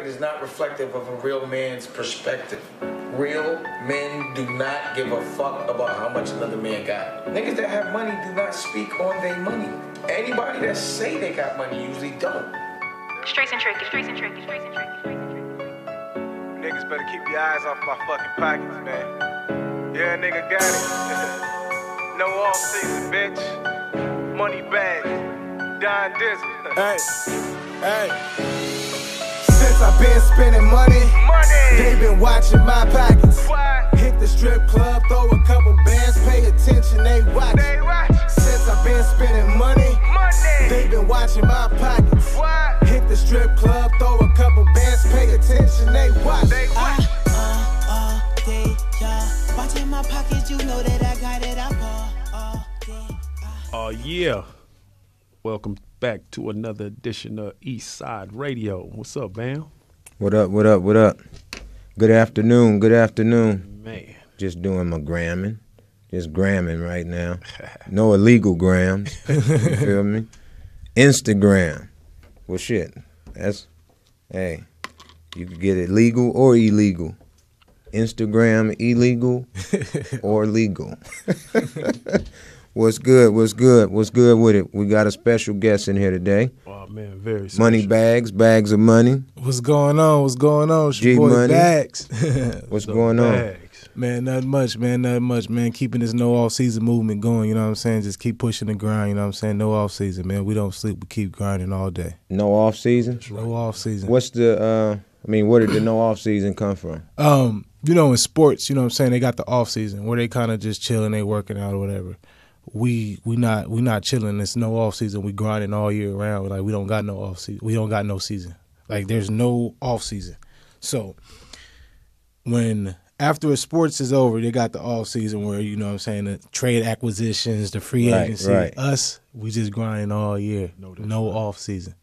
is not reflective of a real man's perspective. Real men do not give a fuck about how much another man got. Niggas that have money do not speak on their money. Anybody that say they got money usually don't. Straight and tricky. Niggas better keep your eyes off my fucking pockets, man. Yeah, nigga got it. No off season, bitch. Money Baggz. Don Dizzle. Hey. Since I've been spending money, they been watching my pockets. Hit the strip club, throw a couple bands, pay attention, they watch. Since I've been spending money, they been watching my pockets. Hit the strip club, throw a couple bands, pay attention, they watch. All day, y'all. Watching my pockets, you know that I got it up all day. Oh, yeah. Welcome back to another edition of East Side Radio. What's up, Bam? What up? Good afternoon. Man. Just doing my gramming. Just gramming right now. No illegal grams. You feel me? Instagram. Well, shit. Hey, you could get it legal or illegal. Instagram illegal or legal. What's good with it? We got a special guest in here today. Oh, man, very special. Money Baggz, bags of money. What's going on? It's your boy G-Money. Baggz. What's going on? Bags. Man, nothing much, man. Keeping this no off-season movement going, you know what I'm saying? Just keep pushing the grind, you know what I'm saying? No off-season, man. We don't sleep. We keep grinding all day. No off season? No off-season. What's the, where did the no off season come from? You know, in sports, you know what I'm saying, they got the off-season where they kind of just chilling, they working out or whatever. We not chilling. It's no off-season. We grinding all year round. Like, we don't got no off-season. We don't got no season. Like, there's no off-season. So, after sports is over, they got the off-season where, you know what I'm saying, the trade acquisitions, the free agency. Right. Us, we just grinding all year. No off-season.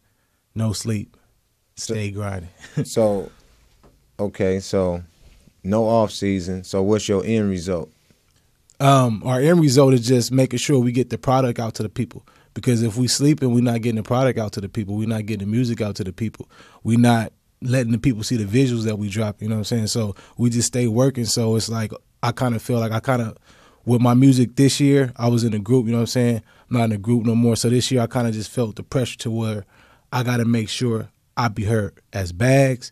No sleep. Stay grinding. So no off-season. So what's your end result? Our end result is just making sure we get the product out to the people. Because if we sleeping, we're not getting the product out to the people. We're not getting the music out to the people. We're not letting the people see the visuals that we drop, you know what I'm saying? So we just stay working. So it's like I kind of feel like with my music this year, I was in a group, you know what I'm saying? I'm not in a group no more. So this year I kind of just felt the pressure to where I got to make sure I be heard as Baggz.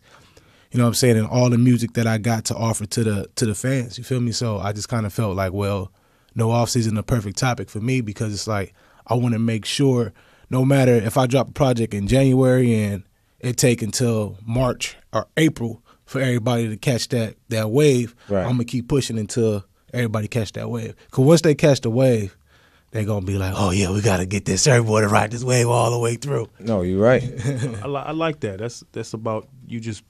You know what I'm saying? And all the music that I got to offer to the fans, you feel me? So I just kind of felt like, well, no off-season, the perfect topic for me because it's like I want to make sure no matter if I drop a project in January and it take until March or April for everybody to catch that wave, right. I'm going to keep pushing until everybody catch that wave. Because once they catch the wave, they're going to be like, oh, yeah, we got to get this. Everybody ride this wave all the way through. No, you're right. I like that. That's about you just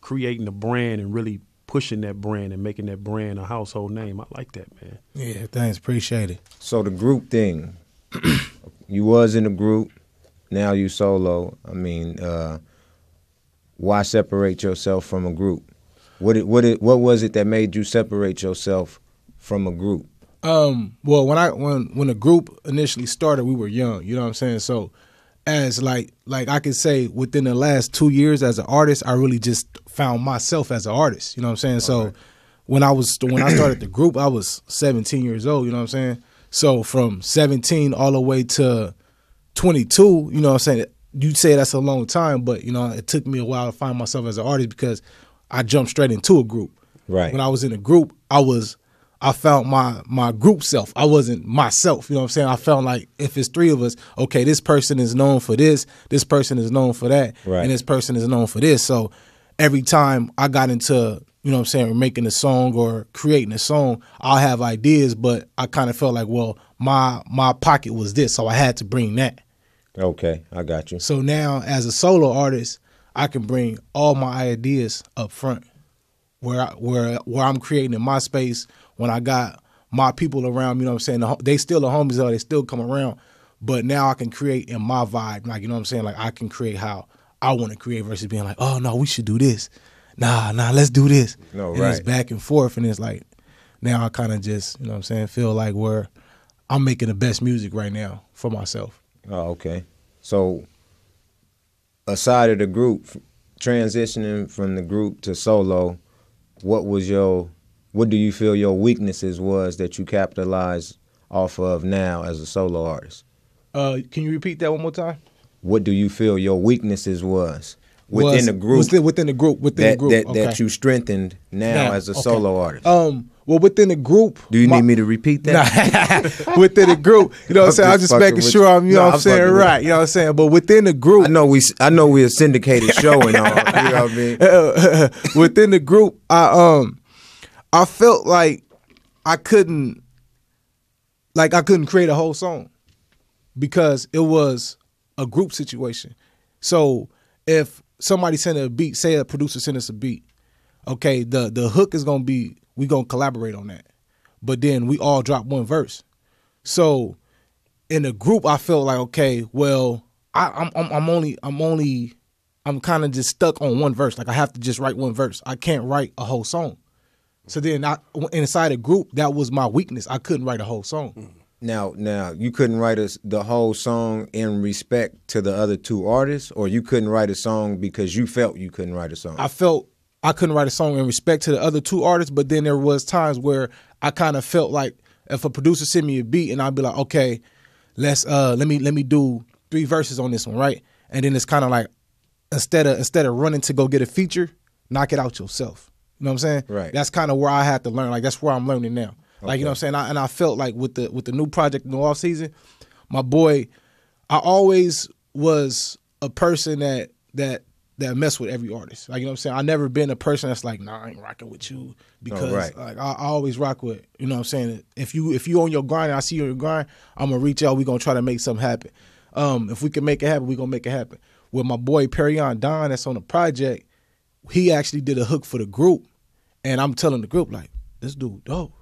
creating a brand and really pushing that brand and making that brand a household name. I like that, man. Yeah, thanks. Appreciate it. So the group thing, you was in a group, now you solo. Why separate yourself from a group? What was it that made you separate yourself from a group? Well, when the group initially started, we were young. You know what I'm saying? So, as like I could say, within the last 2 years as an artist, I really just found myself as an artist. You know what I'm saying? So, right. when I started the group, I was 17 years old. You know what I'm saying? So from 17 all the way to 22, you know what I'm saying? You'd say that's a long time, but you know it took me a while to find myself as an artist because I jumped straight into a group. Right. When I was in a group, I found my group self. I wasn't myself. You know what I'm saying? I felt like if it's three of us, okay, this person is known for this person is known for that, right. and this person is known for this. So every time I got into, you know what I'm saying, making a song or creating a song, I'll have ideas, but I kind of felt like, well, my pocket was this, so I had to bring that. Okay, I got you. So now as a solo artist, I can bring all my ideas up front where I'm creating in my space. When I got my people around, you know what I'm saying, they still the homies, they still come around, but now I can create in my vibe, like, you know what I'm saying, like I can create how I want to create versus being like, oh, no, we should do this. Nah, let's do this. No, and right. It's back and forth, and it's like, now I kind of just, you know what I'm saying, feel like where I'm making the best music right now for myself. Oh, okay. So aside of the group, transitioning from the group to solo, what do you feel your weaknesses was that you capitalize off of now as a solo artist? Can you repeat that one more time? What do you feel your weaknesses was within the group? Within the group. That you strengthened now as a solo artist. Well, within the group. Do you need me to repeat that? Nah. Within the group, you know what I'm saying? I'm just making sure I'm, you know what I'm saying, right. You know what I'm saying? But within the group. I know we a syndicated show and all. You know what I mean? Within the group, I felt like I couldn't create a whole song because it was a group situation. So if somebody sent a beat, say a producer sent us a beat, okay, the hook is gonna be, we gonna collaborate on that. But then we all drop one verse. So in the group, I felt like, okay, well, I'm kind of just stuck on one verse. Like I have to just write one verse. I can't write a whole song. So then inside a group, that was my weakness. I couldn't write a whole song. Now, you couldn't write the whole song in respect to the other two artists, or you couldn't write a song because you felt you couldn't write a song? I felt I couldn't write a song in respect to the other two artists, but then there was times where I kind of felt like if a producer sent me a beat and I'd be like, okay, let me do 3 verses on this one, right? And then it's kind of like instead of running to go get a feature, knock it out yourself. You know what I'm saying? Right. That's kind of where I had to learn. Like that's where I'm learning now. Like, you know what I'm saying? I felt like with the new project in the off season, my boy, I always was a person that messed with every artist. Like, you know what I'm saying? I never been a person that's like, nah, I ain't rocking with you because like I always rock with, you know what I'm saying? If you on your grind and I see you on your grind, I'm gonna reach out, we gonna try to make something happen. If we can make it happen, we gonna make it happen. With my boy Perion Don that's on the project, he actually did a hook for the group, and I'm telling the group like, this dude dope.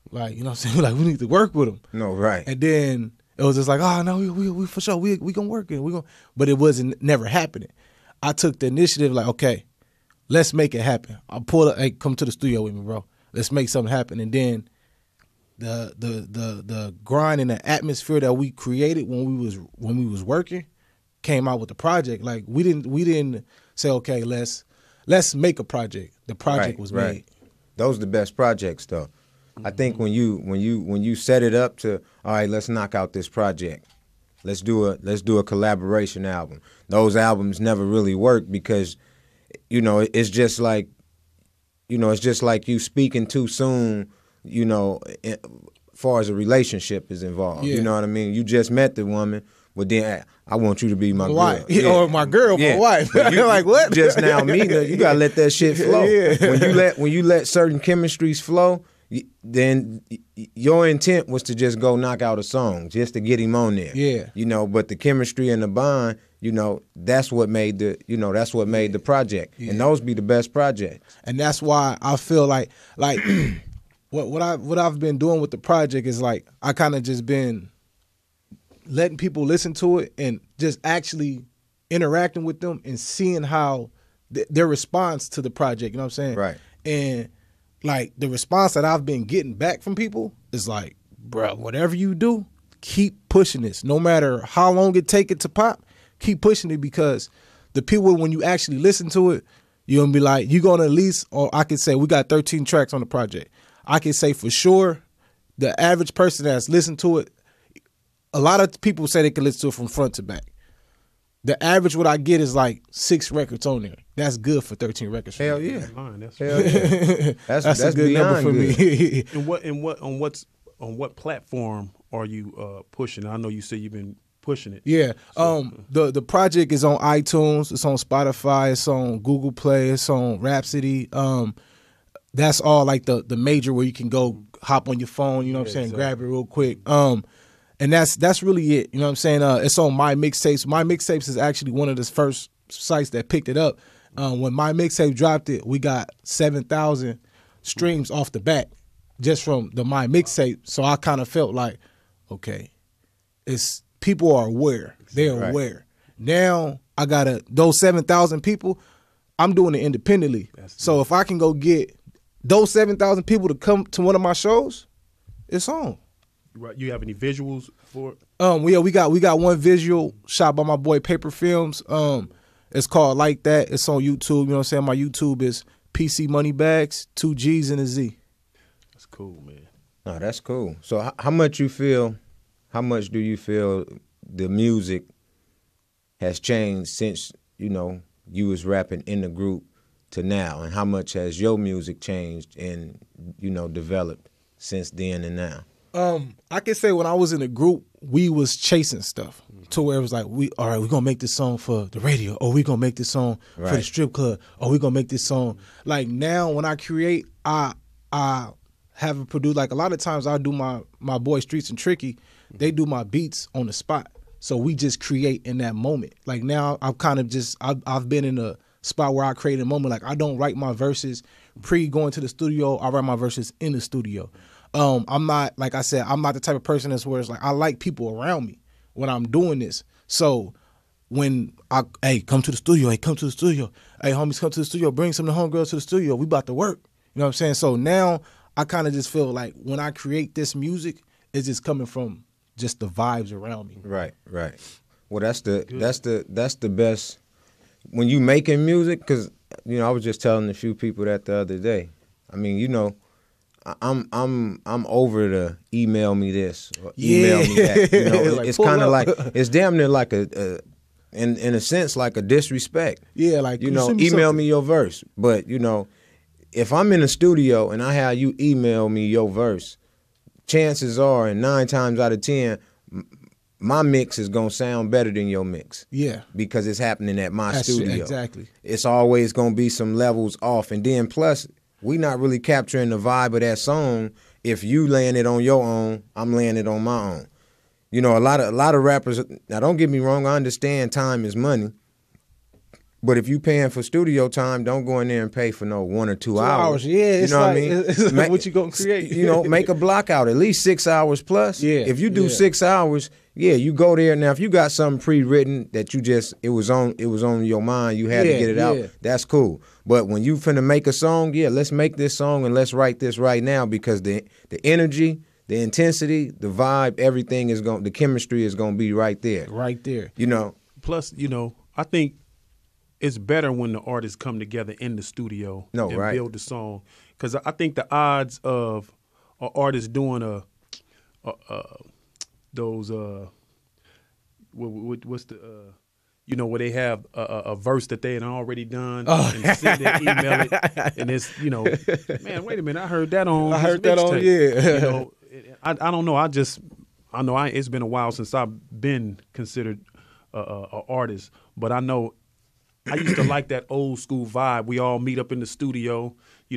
Like, you know what I'm saying? Like, we need to work with him. No, right. And then it was just like, oh, no, we for sure, we gonna work it. But it wasn't never happening. I took the initiative like, okay, let's make it happen. I pulled up, hey, come to the studio with me, bro. Let's make something happen. And then the grind and the atmosphere that we created when we was working came out with the project. Like we didn't say, okay, let's make a project. The project was made. Those are the best projects though. I think when you set it up to, all right, let's knock out this project. Let's do a collaboration album. Those albums never really work because, you know, it's just like you speaking too soon, you know, as far as a relationship is involved. Yeah. You know what I mean? You just met the woman, but then I want you to be my wife. girl. Yeah. Or my girl, my wife. You're like, what? Just now meet her. You gotta let that shit flow. Yeah. When you let certain chemistries flow, then your intent was to just go knock out a song, just to get him on there. Yeah. You know, but the chemistry and the bond, you know, that's what made the project. Yeah. And those be the best projects. And that's why I feel like what I've been doing with the project is like I kind of just been letting people listen to it and just actually interacting with them and seeing how their response to the project, you know what I'm saying? Right. And like the response that I've been getting back from people is like, bro, whatever you do, keep pushing this. No matter how long it take it to pop, keep pushing it because the people, when you actually listen to it, you're going to be like, you're going to at least, or I could say we got 13 tracks on the project. I can say for sure the average person that's listened to it, a lot of people say they can listen to it from front to back. The average what I get is like 6 records on there. That's good for 13 records. Hell yeah. Hell yeah. That's a good number for me. And on what platform are you pushing? I know you say you've been pushing it. Yeah. The project is on iTunes, it's on Spotify, it's on Google Play, it's on Rhapsody. That's all like the major where you can go hop on your phone, you know what I'm saying, exactly. Grab it real quick. And that's really it. You know what I'm saying? It's on My Mixtapes. My Mixtapes is actually one of the first sites that picked it up. When My Mixtape dropped it, we got 7,000 streams off the bat just from the My Mixtape. So I kind of felt like, okay, it's people are aware. They're aware. Now I got those 7,000 people, I'm doing it independently. So if I can go get those 7,000 people to come to one of my shows, it's on. Right. You have any visuals for it? We got one visual shot by my boy Paper Films. It's called Like That. It's on YouTube. You know what I'm saying? My YouTube is PC Money Baggz, 2 G's and a Z. That's cool, man. No, that's cool. So how much do you feel the music has changed since, you was rapping in the group to now? And how much has your music changed and, developed since then and now? I can say when I was in the group, we was chasing stuff to where it was like, all right, we're going to make this song for the radio, or we're going to make this song for the strip club, or we're going to make this song. Like now when I create, I have it produced. Like a lot of times I do my boy Streets and Tricky, they do my beats on the spot. So we just create in that moment. Like now I've kind of just, I've been in a spot where I create a moment. Like I don't write my verses going to the studio. I write my verses in the studio. I'm not, like I said, I'm not the type of person that's where it's like, I like people around me when I'm doing this. So when hey, come to the studio, hey, homies, come to the studio, bring some of the homegirls to the studio, we about to work. You know what I'm saying? So now I kind of just feel like when I create this music, it's just coming from just the vibes around me. Right. Well, that's the best when you making music, because I was just telling a few people that the other day. I mean, I'm over the email me this or email me that. Like, it's kind of like it's damn near like in a sense like a disrespect. Yeah, like email me your verse. But if I'm in the studio and I have you email me your verse, chances are, and 9 times out of 10, my mix is gonna sound better than your mix. Yeah, because it's happening at my studio. Exactly. It's always gonna be some levels off, and then plus, we not really capturing the vibe of that song. If you laying it on your own, I'm laying it on my own. A lot of rappers. Now, don't get me wrong. I understand time is money, but if you paying for studio time, don't go in there and pay for no 1 or 2 hours. Yeah, it's what like, I mean? It's like what you gonna create? Make a block out at least 6 hours plus. Yeah. If you do 6 hours, you go there. Now, if you got something pre-written that it was on your mind, you had to get it out. That's cool. But when you finna make a song, let's make this song and let's write this right now, because the energy, the intensity, the vibe, everything the chemistry is gonna be right there. Right there. Plus, I think it's better when the artists come together in the studio and build the song, because I think the odds of an artist doing those what's the where they have a verse that they had already done and sit there, email it, and it's man, wait a minute, I heard that on I don't know, I know it's been a while since I've been considered a artist, but I know I used to like that old school vibe. We all meet up in the studio. I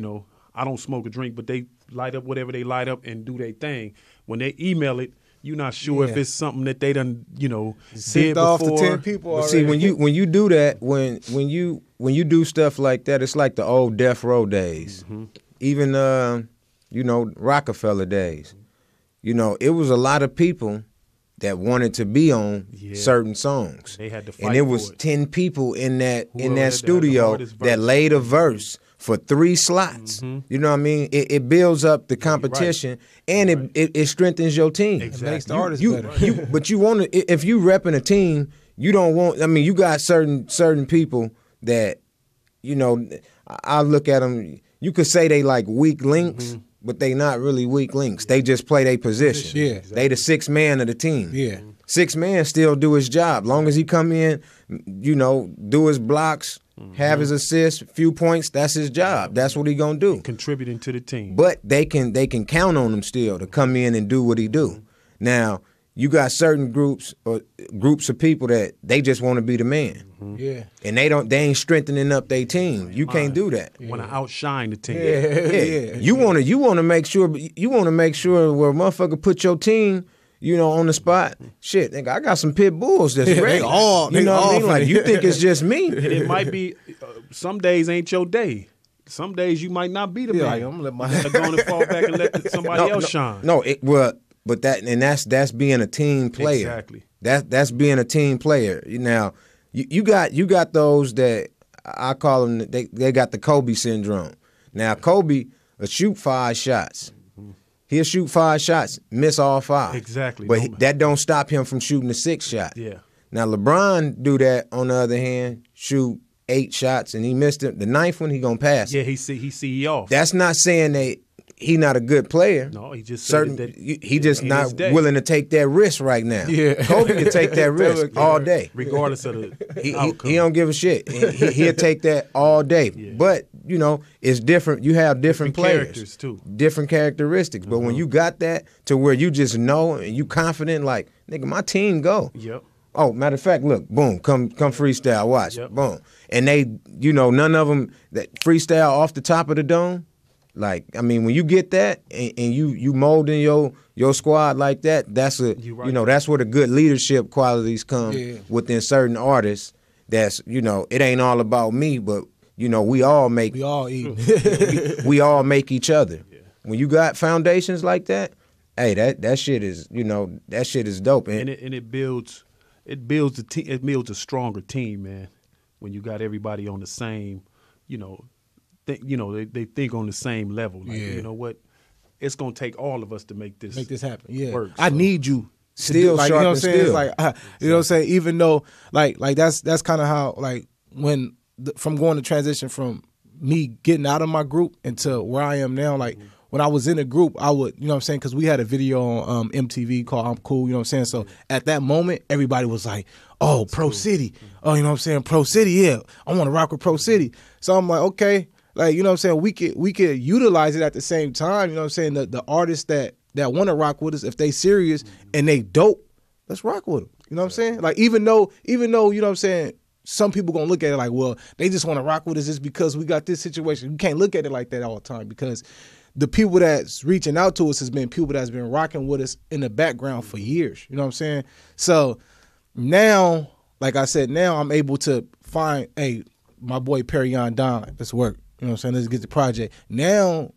don't smoke or drink, but they light up whatever they light up and do their thing. When they email it, you're not sure if it's something that they done, did off before. to 10 people already. See, when you do that, when you do stuff like that, it's like the old Death Row days, even Rockefeller days. It was a lot of people that wanted to be on certain songs. They had to fight, and it was 10 people in that studio that laid a verse for 3 slots. You know what I mean? It builds up the competition, and it strengthens your team. Exactly. It makes the artist better. But you want to, if you repping a team, you don't want. I mean, you got certain people that, I look at them. You could say they like weak links. But they not really weak links. They just play their position. Yeah. Exactly. They the 6th man of the team. Yeah. 6th man still do his job. Long as he come in, do his blocks, have his assists, few points, that's his job. That's what he gonna do. Contributing to the team. But they can count on him still to come in and do what he do. Now, you got certain groups of people that they just want to be the man. Yeah. And they ain't strengthening up their team. You can't do that. Want to outshine the team. Yeah. You want to make sure where motherfucker put your team, on the spot. Shit, nigga, I got some pit bulls that's ready. They all, you know what I mean? Like, you think it's just me? And it might be some days ain't your day. Some days you might not be the man. Like, I'm gonna let my go on and fall back and let somebody else shine. No, but that's being a team player. Exactly. That's being a team player. Now, you got those that I call them. They got the Kobe syndrome. Now, Kobe will shoot 5 shots. He'll shoot 5 shots, miss all 5. Exactly. But that don't stop him from shooting the 6th shot. Yeah. Now LeBron do that on the other hand, shoot 8 shots and he missed it. The 9th one he gonna pass. Yeah, he see off. That's not saying that he not a good player. No, he just certain. said that He just not willing to take that risk right now. Yeah. Kobe can take that risk all day, regardless of the He outcome. don't give a shit. He'll take that all day. Yeah. But you know, it's different. You have different players, characters too, different characteristics. But when you got that to where you just know and you confident, like nigga, my team go. Yep. Oh, matter of fact, look, boom, come freestyle, watch, boom, and they, you know, none of them that freestyle off the top of the dome. Like, I mean, when you get that and you molding your squad like that, that's you know, that's where the good leadership qualities come within certain artists. That's, you know, it ain't all about me, but you know, we all eat. we all make each other. Yeah. When you got foundations like that, hey, that shit is, you know, that shit is dope. And it builds a stronger team, man. When you got everybody on the same, you know, they think on the same level. Like, you know what? It's gonna take all of us to make this happen. Yeah, work, I need you. Still like, sharp, you know what I'm saying? still. It's like, you know what I'm saying? Even though, like that's kind of how, like, when from going to transition from me getting out of my group into where I am now, like when I was in a group, I would, you know what I'm saying? Because we had a video on MTV called I'm Cool, you know what I'm saying? So at that moment, everybody was like, oh, Pro City. Oh, you know what I'm saying? Pro City, yeah. I want to rock with Pro City. So I'm like, okay. Like, you know what I'm saying? We could utilize it at the same time, you know what I'm saying? The artists that want to rock with us, if they serious and they dope, let's rock with them. You know what I'm saying? Like, even though, you know what I'm saying, some people gonna look at it like, well, they just want to rock with us just because we got this situation. You can't look at it like that all the time, because the people that's reaching out to us has been people that's been rocking with us in the background for years. You know what I'm saying? So now, like I said, now I'm able to find, hey, my boy Perryon Don, let's work. You know what I'm saying? Let's get the project. Now,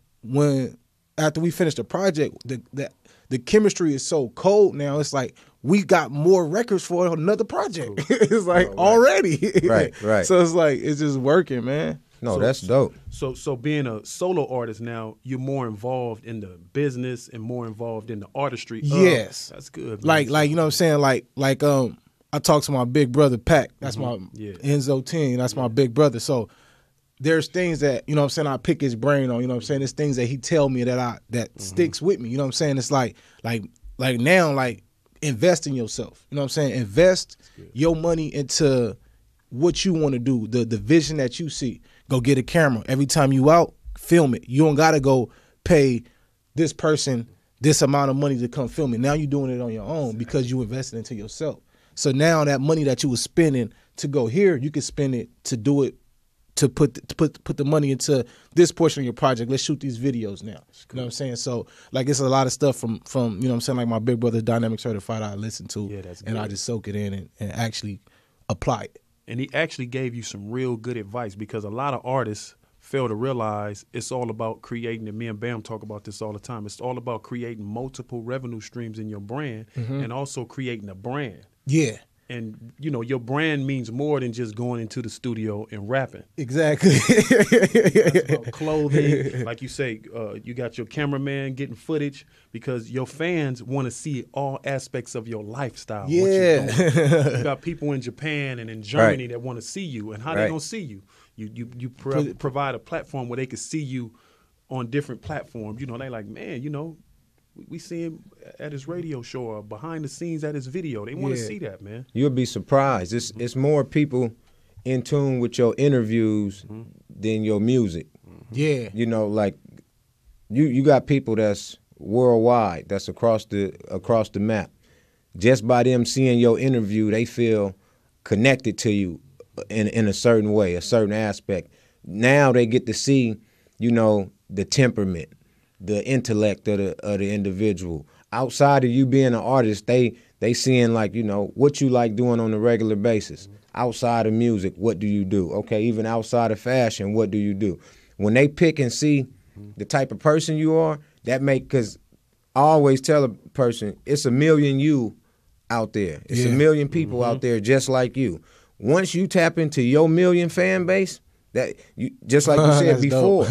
after we finish the project, the chemistry is so cold now. It's like we got more records for another project. It's like already. Right. So it's like it's just working, man. No, that's dope. So being a solo artist now, you're more involved in the business and more involved in the artistry. Yes, that's good. Man. Like you know what I'm saying? Like I talked to my big brother Pac. That's my Enzo 10. That's my big brother. So there's things that, you know what I'm saying, I pick his brain on, you know what I'm saying? There's things that he tell me that sticks with me. You know what I'm saying? It's like now, like, invest in yourself. You know what I'm saying? Invest your money into what you want to do, the vision that you see. Go get a camera. Every time you out, film it. You don't got to go pay this person this amount of money to come film it. Now you're doing it on your own because you invested into yourself. So now that money that you was spending to go here, you can spend it to do it, to put the money into this portion of your project. Let's shoot these videos now. You know what I'm saying? So like it's a lot of stuff from you know what I'm saying, like my big brother Dynamic Certified I listen to, and I just soak it in and actually apply it. And he actually gave you some real good advice, because a lot of artists fail to realize it's all about creating, and me and Bam talk about this all the time, it's all about creating multiple revenue streams in your brand and also creating a brand. Yeah. And, you know, your brand means more than just going into the studio and rapping. Exactly. That's about clothing. Like you say, you got your cameraman getting footage because your fans want to see all aspects of your lifestyle. Yeah. What you're doing. You got people in Japan and in Germany that want to see you. And how they going to see you? You provide a platform where they can see you on different platforms. You know, they like, man, you know, we see him at his radio show or behind the scenes at his video. They want to see that, man. You'll be surprised. It's more people in tune with your interviews than your music. Yeah. You know, like you got people that's worldwide, that's across the map. Just by them seeing your interview, they feel connected to you in a certain way, a certain aspect. Now they get to see, you know, the temperament, the intellect of the individual. Outside of you being an artist, they seeing, like, you know, what you like doing on a regular basis. Outside of music, what do you do? Okay, even outside of fashion, what do you do? When they pick and see the type of person you are, that because I always tell a person, it's a million you out there. It's a million people out there just like you. Once you tap into your million fan base, that you, just like you said before,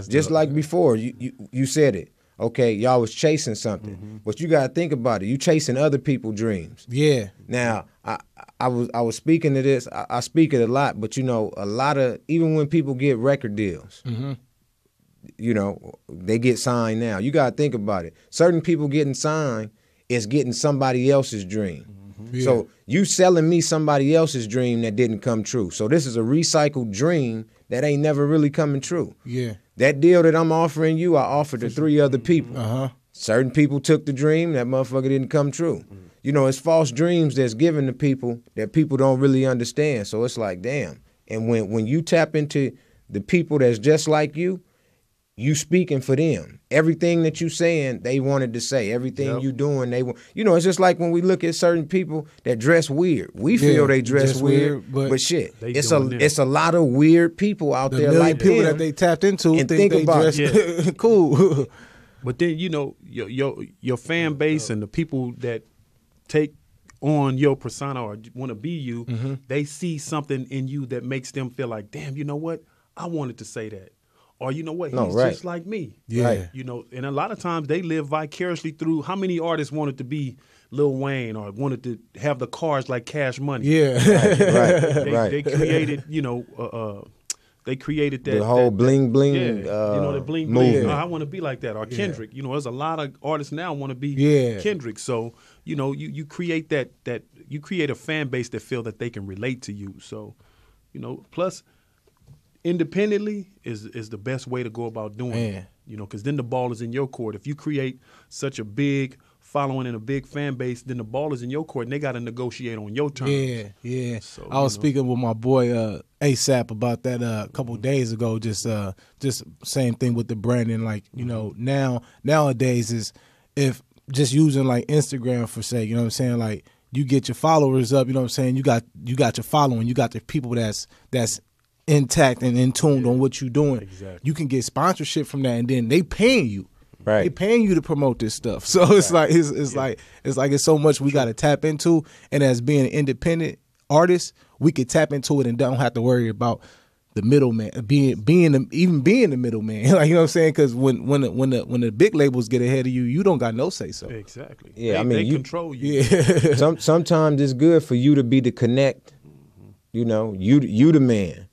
just like before, you said it. okay, y'all was chasing something. But you gotta think about it. You chasing other people's dreams. Yeah. Now, I was speaking to this. I speak it a lot, but you know, a lot of, even when people get record deals, you know, they get signed now. You gotta think about it. Certain people getting signed is getting somebody else's dream. Yeah. So you selling me somebody else's dream that didn't come true. So this is a recycled dream that ain't never really coming true. Yeah. That deal that I'm offering you, I offered to 3 other people. Certain people took the dream, that motherfucker didn't come true. You know, it's false dreams that's given to people that people don't really understand. So it's like, damn. And when you tap into the people that's just like you speaking for them. Everything that you saying, they wanted to say. Everything you doing, they want. You know, it's just like when we look at certain people that dress weird. We feel they dress weird, but shit, it's a lot of weird people out there like people them that they tapped into and think they about dress cool. But then, you know, your fan base and the people that take on your persona or want to be you, they see something in you that makes them feel like, damn, you know what? I wanted to say that. Or you know what, he's just like me. Yeah. Right. You know, and a lot of times they live vicariously through how many artists wanted to be Lil Wayne or wanted to have the cars like Cash Money. Yeah. They created, you know, they created that. The whole bling bling you know, the bling bling. movement. I want to be like that. Or Kendrick. You know, there's a lot of artists now want to be Kendrick. So, you know, you create that you create a fan base that feel that they can relate to you. So, you know, plus independently is the best way to go about doing it. You know, because then the ball is in your court. If you create such a big following and a big fan base, then the ball is in your court and they got to negotiate on your terms. Yeah. So, I was speaking with my boy ASAP about that a couple of days ago. Just same thing with the branding. Like, you know, nowadays is if just using like Instagram for sake, you know what I'm saying? Like you get your followers up, you know what I'm saying? You got your following, you got the people that's intact and in tune on what you're doing. Exactly. You can get sponsorship from that, and then they paying you. Right. They paying you to promote this stuff. So it's like it's so much we got to tap into. And as being an independent artist, we could tap into it and don't have to worry about the middleman being the middleman. Like, you know what I'm saying? Because when the big labels get ahead of you, you don't got no say so. Exactly. Yeah, they you control you. Yeah. Sometimes it's good for you to be the connect. You know, you the man.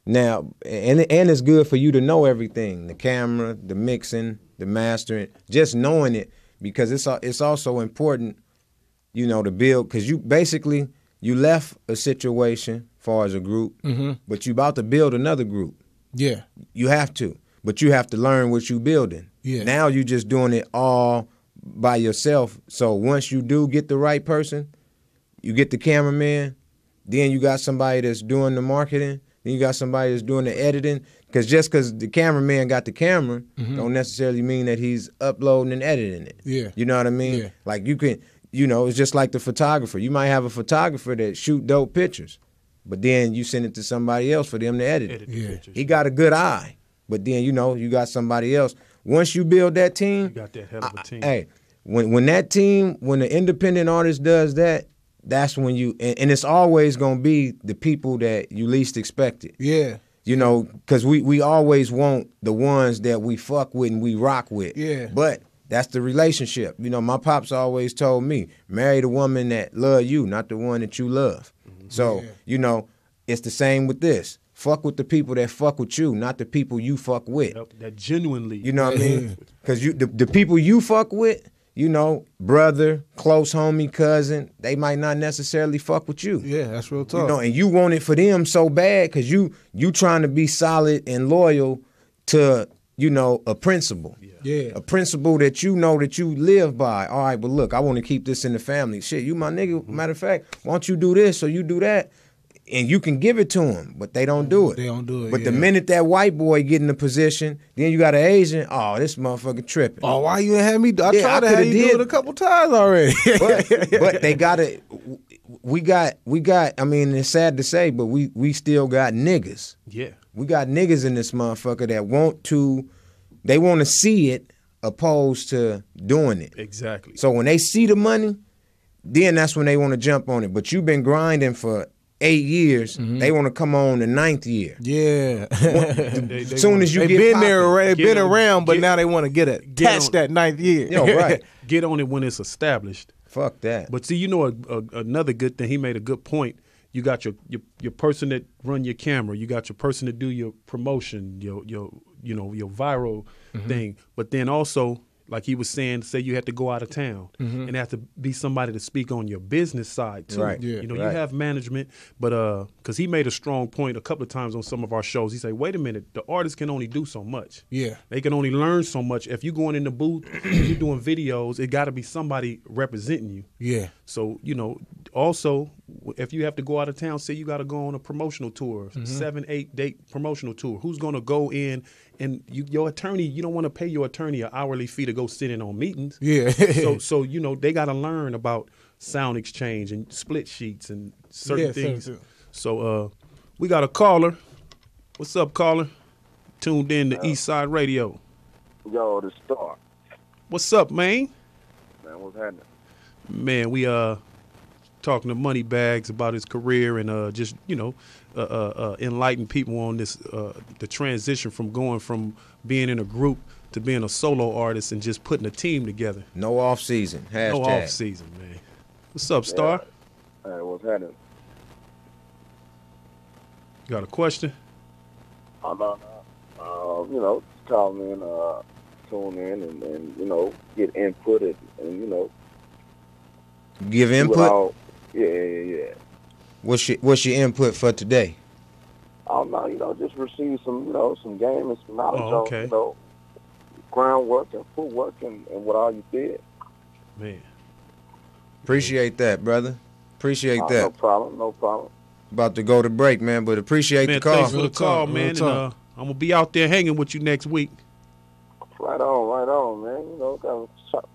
Now, and it's good for you to know everything, the camera, the mixing, the mastering, just knowing it, because it's also important, you know, to build, because you left a situation as far as a group, but you about to build another group. Yeah. You have to, but you have to learn what you building. Yeah. Now you just doing it all by yourself. So once you do get the right person, you get the cameraman, then you got somebody that's doing the marketing, then you got somebody that's doing the editing. Because just because the cameraman got the camera don't necessarily mean that he's uploading and editing it. Yeah. You know what I mean? Yeah. Like you can, you know, it's just like the photographer. You might have a photographer that shoot dope pictures, but then you send it to somebody else for them to edit it. The pictures. He got a good eye, but then, you know, you got somebody else. Once you build that team. You got that hell of a team. Hey, when that team, when the independent artist does that, that's when you, and it's always going to be the people that you least expected. Yeah. You know, because we always want the ones that we fuck with and we rock with. Yeah. But that's the relationship. You know, my pops always told me, marry the woman that love you, not the one that you love. So, you know, it's the same with this. Fuck with the people that fuck with you, not the people you fuck with. That genuinely. You know what I mean? Because the people you fuck with, you know, brother, close homie, cousin, they might not necessarily fuck with you. Yeah, that's real talk. You know, and you want it for them so bad because you trying to be solid and loyal to, you know, a principle. Yeah. A principle that you know that you live by. All right, but look, I want to keep this in the family. Shit, you my nigga. Matter of fact, why don't you do this or you do that? And you can give it to them, but they don't do it. They don't do it, But the yeah. minute that white boy get in the position, then you got an Asian, oh, this motherfucker tripping. Oh, why you ain't had me? I Yeah, tried to I have coulda you do did. it a couple times already. But they gotta, we got, I mean, it's sad to say, but we still got niggas. Yeah. We got niggas in this motherfucker that want to see it opposed to doing it. Exactly. So when they see the money, then that's when they want to jump on it. But you've been grinding for 8 years, they want to come on the 9th year. Yeah. As soon as you They've get been popping, there, they've been around, but now they want to get on- attached that 9th year. Yo, right. Get on it when it's established. Fuck that. But see, you know, another good thing. He made a good point. You got your person that run your camera. You got your person to do your promotion, your viral thing. But then also, like he was saying, say you had to go out of town and have to be somebody to speak on your business side too. Right. Yeah. You have management, but because he made a strong point a couple of times on some of our shows. He said, "Wait a minute, the artist can only do so much. Yeah. They can only learn so much. If you're going in the booth, you're doing videos, it got to be somebody representing you. Yeah. So, also, if you have to go out of town, say you got to go on a promotional tour, 7-8 date promotional tour, who's going to go in and your attorney, you don't want to pay your attorney an hourly fee to go sit in on meetings. Yeah. So they got to learn about sound exchange and split sheets and certain things. So we got a caller. What's up, caller? Tuned in to East Side Radio. Yo, the Star. What's up, man? Man, what's happening? Man, we talking to Money Baggz about his career and just enlighten people on this the transition from going from being in a group to being a solo artist and just putting a team together. No off season. Hashtag. No off season, man. What's up, Star? Hey, what's happening? You got a question? Call in, tune in, and get input and Give do it input. all. Yeah. What's your input for today? I don't know, just receive some game and some knowledge Oh, okay. on, groundwork and footwork and what all you did. Man. Appreciate that, brother. Appreciate that. No problem. About to go to break, man, but appreciate Man, the call. thanks for the call, man. And I'm gonna be out there hanging with you next week. Right on, man.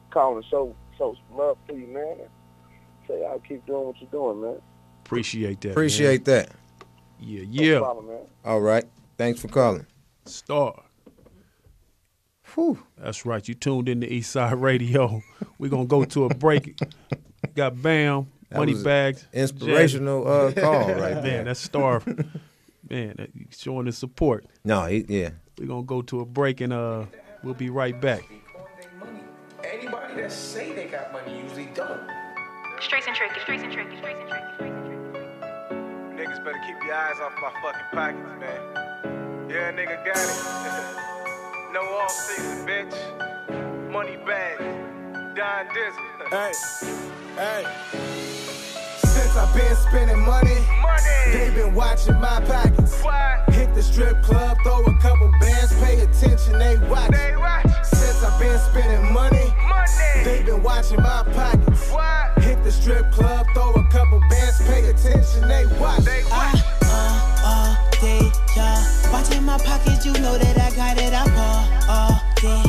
Call and show some love to you, man. And say I'll keep doing what you're doing, man. Appreciate that. Appreciate that. Yeah. No problem, man. All right. Thanks for calling. Star. Whew. That's right. You tuned in to East Side Radio. We're going to go to a break. Got Bam, Money was Baggz. Inspirational call right there. Man, that's Star. Man, showing his support. No, yeah. We're going to go to a break and we'll be right back. Anybody that say they got money usually don't. Straight and tricky. Niggas better keep your eyes off my fucking pockets, man. Yeah, nigga got it. No off season, bitch. Money Baggz. Don Dizzy. Hey. Since I've been spending money, they been watching my pockets. What? Hit the strip club, throw a couple bands, pay attention, they watch. Since I've been spending money, they been watching my pockets. What? Hit the strip club, throw a couple bands, pay attention, they watch. All day, yeah. Watching my pockets, you know that I got it. I ball all day.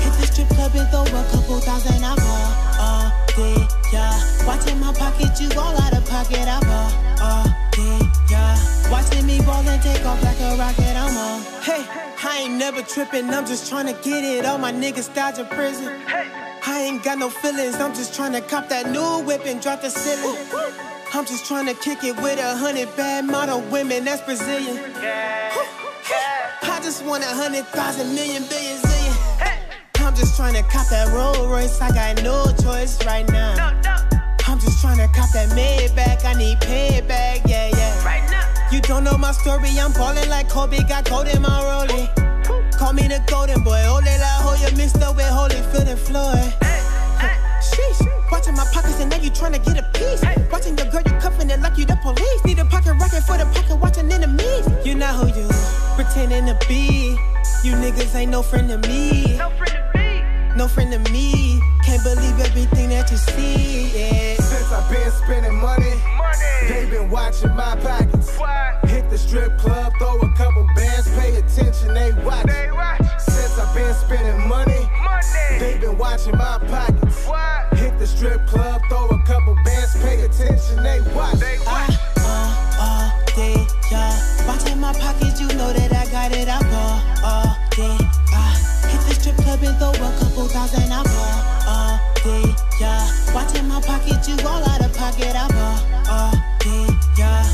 Hit the strip club and throw a couple thousand. I ball all day, yeah. Watching my pockets, you all out of pocket. I ball all day, yeah. Watching me ball and take off like a rocket. I'm on. Hey, I ain't never tripping. I'm just trying to get it. All my niggas dodging prison. I ain't got no feelings. I'm just trying to cop that new whip and drop the ceiling. I'm just trying to kick it with 100 bad model women, that's Brazilian. I just want 100,000 million billion zillion. I'm just trying to cop that Rolls Royce, I got no choice right now. I'm just trying to cop that Maybach, I need payback, yeah. Right now. You don't know my story, I'm ballin' like Kobe, got gold in my rollie. Call me the golden boy, ole la ho, you mixed up with Holyfield and Floyd. Sheesh, watching my pockets and now you tryna get a piece. Watching your girl, you cuffing it like you the police. Need a pocket rocket for the pocket, watching enemies. You not who you pretending to be. You niggas ain't no friend to me. No friend to me. Can't believe everything that you see, yeah. Since I've been spending money, they been watching my pockets. Hit the strip club, throw a couple bands, pay attention, they watch. Since I've been spending money, they been watching my pockets. Hit the strip club, throw a couple bands, pay attention, they watch. All day, yeah. Watching my pockets, you know that I got it. I ball all day. Hit the strip club and throw a couple thousand. I ball all day, yeah. Watching my pockets, you all out of pocket. I ball all day, yeah.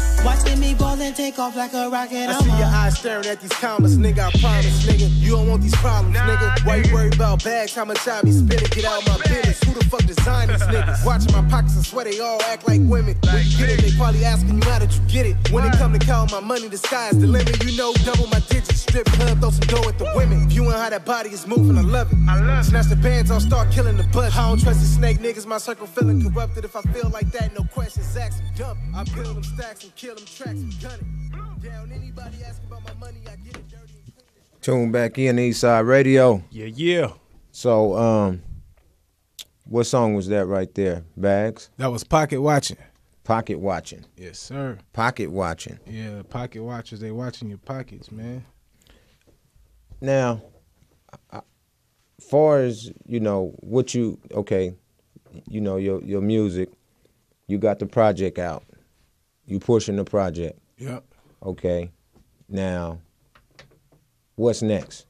off like a rocket. I see your eyes staring at these commas, nigga. I promise, nigga, you don't want these problems, nigga. Why you worry about bags? How much I be spending? Get out my business. Who the fuck designed these niggas? Watching my pockets, I swear they all act like women. When you get it, they probably asking you how did you get it. When it come to count my money, the sky's the limit. You know, double my digits. Strip club, throw some dough at the women. Viewing how that body is moving, I love it. Snatch the bands, I'll start killing the budget. I don't trust these snake niggas, my circle feeling corrupted. If I feel like that, no questions asked and dump. I build them stacks and kill them tracks and gun it. Down anybody asking about my money, I get it dirty. Tune back in Eastside Radio. Yeah. So, what song was that right there, Baggz? That was Pocket Watching. Pocket Watching. Yes, sir. Pocket Watching. Yeah, pocket watchers, they watching your pockets, man. Now, far as, you know, what you, okay, you know, your music, you got the project out. You pushing the project. Yep. Okay. Now, what's next?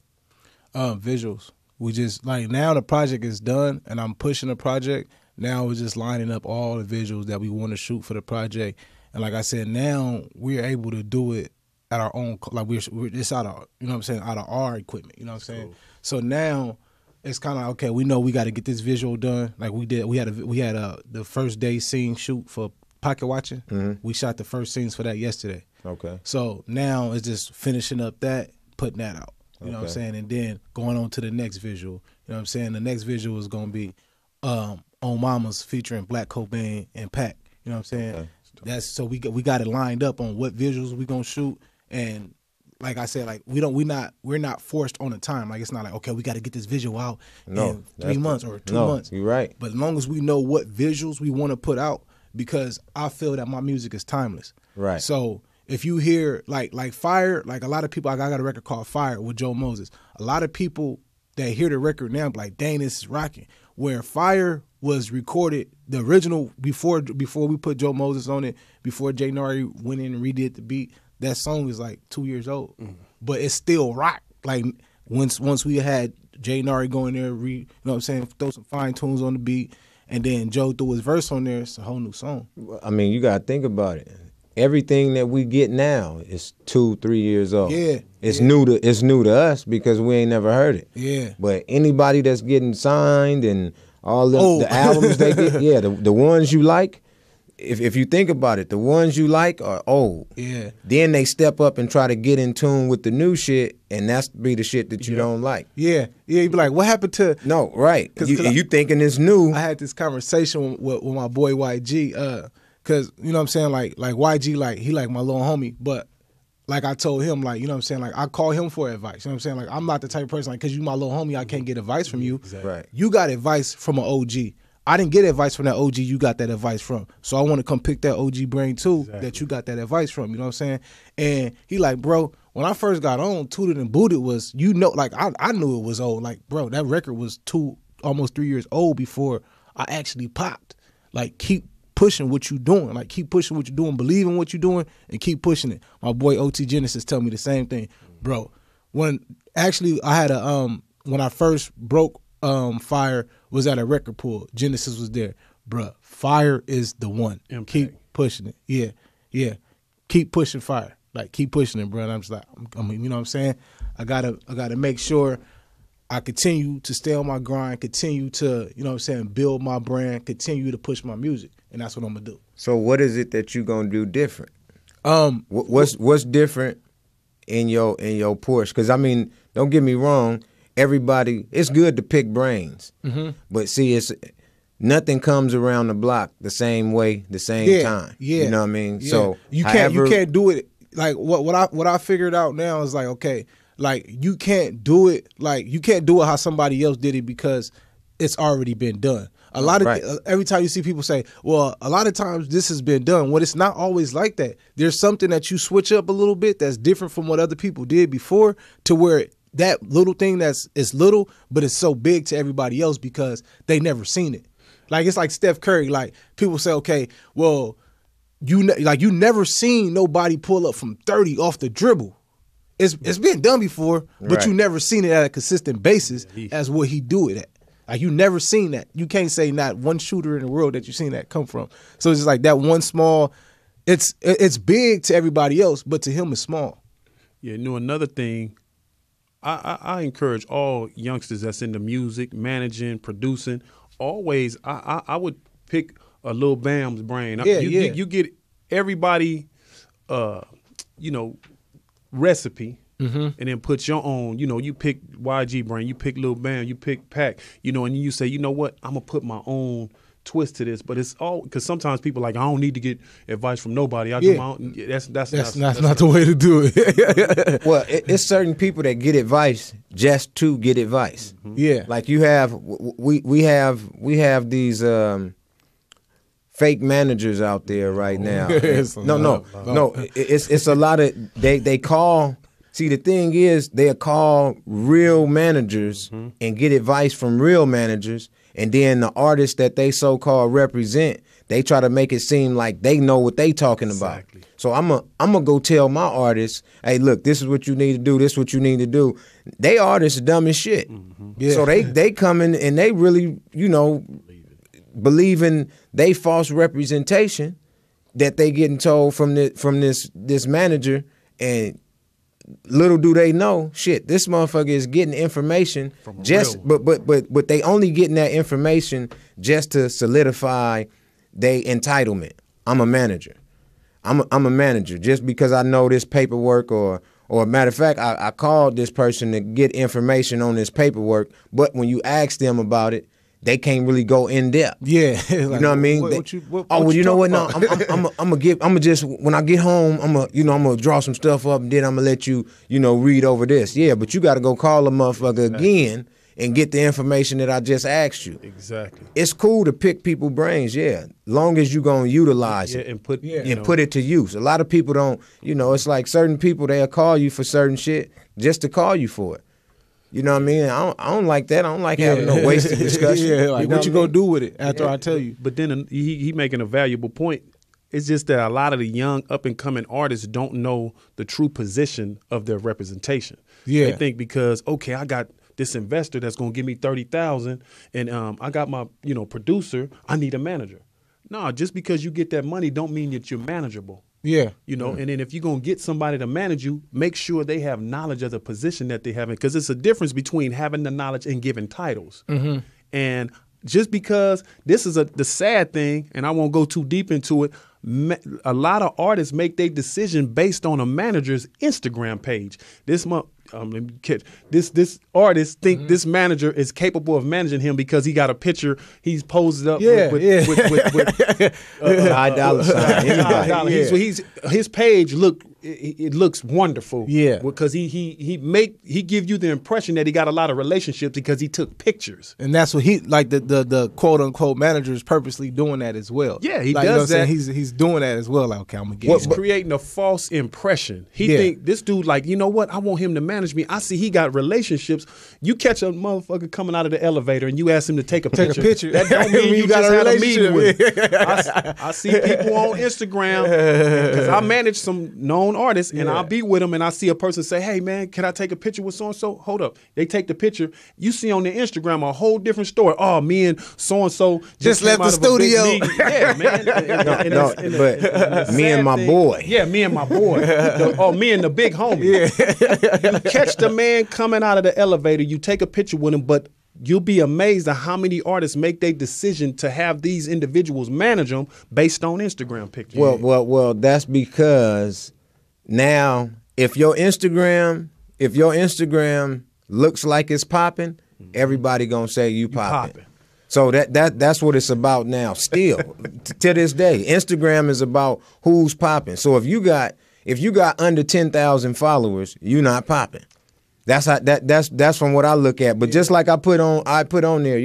Visuals. We just, like, now the project is done and I'm pushing the project. Now we're just lining up all the visuals that we want to shoot for the project. And like I said, now we're able to do it at our own, like we're it's out of, you know what I'm saying, out of our equipment, you know what I'm saying? Cool. So now it's kind of like, okay, we know we got to get this visual done. Like we had the first day scene shoot for Pocket Watching. Mm-hmm. We shot the first scenes for that yesterday. Okay. So now it's just finishing up that, putting that out. You know what I'm saying? And then going on to the next visual. You know what I'm saying? The next visual is going to be On Mama's featuring Black Cobain and Pac. You know what I'm saying? Okay. That's so we got it lined up on what visuals we gonna shoot, and like I said, like we're not forced on the time. Like it's not like, okay, we got to get this visual out in 3 months or 2 months. You're right. But as long as we know what visuals we want to put out, because I feel that my music is timeless. Right. So if you hear like Fire, like a lot of people, I got a record called Fire with Joe Moses. A lot of people that hear the record now be like, dang, this is rocking. Where Fire was recorded, the original, before we put Joe Moses on it, before Jay Nari went in and redid the beat, that song is like 2 years old. Mm-hmm. But it's still rock. Like once we had Jay Nari go in there, you know what I'm saying, throw some fine tunes on the beat, and then Joe threw his verse on there, it's a whole new song. I mean, you got to think about it. Everything that we get now is 2-3 years old. Yeah, it's new to us because we ain't never heard it. Yeah, but anybody that's getting signed and all the albums they get, yeah, the ones you like. If you think about it, the ones you like are old. Yeah. Then they step up and try to get in tune with the new shit, and that's be the shit that you don't like. Yeah. You be like, what happened to? No, right. You thinking it's new. I had this conversation with my boy YG. Cause you know what I'm saying, like YG, like he like my little homie, but like I told him, like, you know what I'm saying, like I call him for advice. You know what I'm saying? Like I'm not the type of person, like, cause you my little homie, I can't get advice from you. Exactly. Right. You got advice from an OG. I didn't get advice from that OG you got that advice from. So I want to come pick that OG brain too, that you got that advice from, you know what I'm saying? And he like, bro, when I first got on, Tooted and Booted was, you know, like I knew it was old. Like, bro, that record was almost 3 years old before I actually popped. Like, keep pushing what you doing. Like, keep pushing what you're doing, believe in what you're doing, and keep pushing it. My boy OT Genesis tell me the same thing. Bro, when actually I had when I first broke Fire was at a record pool. Genesis was there. Bruh, Fire is the one. Impact. Keep pushing it. Yeah. Keep pushing Fire. Like, keep pushing it, bro. And I'm just like, I mean, you know what I'm saying? I gotta make sure I continue to stay on my grind, continue to, you know what I'm saying, build my brand, continue to push my music. And that's what I'm gonna do. So what is it that you gonna do different? What's different in your push? Because I mean, don't get me wrong, everybody, it's good to pick brains, but see, nothing comes around the block the same way, the same time. Yeah, you know what I mean. Yeah. So you can't do it like what I figured out now is like, okay, like you can't do it how somebody else did it because it's already been done. A lot of every time you see people say, well, a lot of times this has been done. Well, it's not always like that. There's something that you switch up a little bit that's different from what other people did before, to where that little thing is little, but it's so big to everybody else because they never seen it. Like, it's like Steph Curry. Like, people say, okay, well, you never seen nobody pull up from 30 off the dribble. It's been done before, but you never seen it at a consistent basis as what he do it at. Like, you never seen that. You can't say not one shooter in the world that you seen that come from. So it's just like that one small It's big to everybody else, but to him it's small. Yeah, another thing, I encourage all youngsters that's into music, managing, producing, always, I would pick a Lil Bam's brain. You get everybody, recipe, and then put your own, you pick YG brain, you pick Lil Bam, you pick Pac, and you say, you know what, I'm going to put my own twist to this, but it's all because sometimes people like I don't need to get advice from nobody. I do my own. That's not the way to do it. Well, it's certain people that get advice just to get advice. Yeah, like you have we have these fake managers out there right now. No. It's a lot of they call. See, the thing is, they'll call real managers and get advice from real managers. And then the artists that they so-called represent, they try to make it seem like they know what they talking about. Exactly. So I'm gonna go tell my artists, hey, look, this is what you need to do. This is what you need to do. They artists are dumb as shit. Yeah. So they come in and they really, believe in they false representation that they getting told from this manager, and little do they know, shit, this motherfucker is getting information from but they only getting that information just to solidify their entitlement. I'm a manager. I'm a manager just because I know this paperwork or matter of fact, I called this person to get information on this paperwork, but when you ask them about it, they can't really go in depth. Yeah, you know what I mean. You know what? No, I'm gonna just when I get home, I'm gonna draw some stuff up and then I'm gonna let you, read over this. Yeah, but you got to go call a motherfucker again and get the information that I just asked you. Exactly. It's cool to pick people's brains, long as you gonna utilize it and put put it to use. A lot of people don't. It's like certain people they'll call you for certain shit just to call you for it. You know what I mean? I don't like that. I don't like having no wasted discussion. What you gonna do with it after I tell you? But then he making a valuable point. It's just that a lot of the young up and coming artists don't know the true position of their representation. Yeah, they think because I got this investor that's gonna give me $30,000, and I got my producer. I need a manager. No, just because you get that money don't mean that you're manageable. Yeah. And then if you're going to get somebody to manage you, make sure they have knowledge of the position that they have in, because it's a difference between having the knowledge and giving titles. And just because this is the sad thing, and I won't go too deep into it, a lot of artists make their decision based on a manager's Instagram page. This artist think this manager is capable of managing him because he got a picture he's posed up with $5 sign. His page looks wonderful. Yeah, because he give you the impression that he got a lot of relationships because he took pictures. And that's what he like the quote unquote manager is purposely doing that as well. Yeah, he does that. He's doing that as well. Like, okay, I'm gonna get. He's creating a false impression. He think this dude like, you know what? I want him to manage me. I see he got relationships. You catch a motherfucker coming out of the elevator and you ask him to take a picture. That don't mean you got a relationship with him. I see people on Instagram because I manage some known artists and I'll be with them and I see a person say, hey man, can I take a picture with so-and-so? Hold up. They take the picture. You see on their Instagram a whole different story. Oh, me and so-and-so just left the studio. Yeah, man. But me and my boy. Yeah, me and my boy. Me and the big homie. Yeah. You catch the man coming out of the elevator, you take a picture with him, but you'll be amazed at how many artists make their decision to have these individuals manage them based on Instagram pictures. Well, that's because now if your Instagram looks like it's popping, everybody gonna say you popping. So that's what it's about now. Still, to this day, Instagram is about who's popping. So if you got under 10,000 followers, you're not popping. That's from what I look at. But just like I put on there,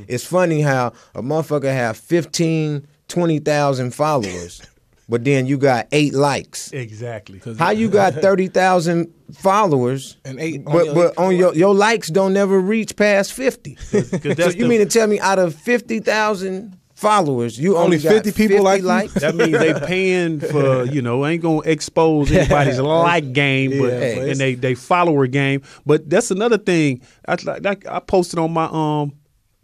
it's funny how a motherfucker have 15, 20,000 followers, but then you got 8 likes. Exactly. How you got 30,000 followers and 8, but on your likes don't never reach past 50? So you mean to tell me out of 50,000 followers, you only got 50 people like that means they paying for, ain't gonna expose anybody's like game, but and they follower game. But that's another thing. I posted on my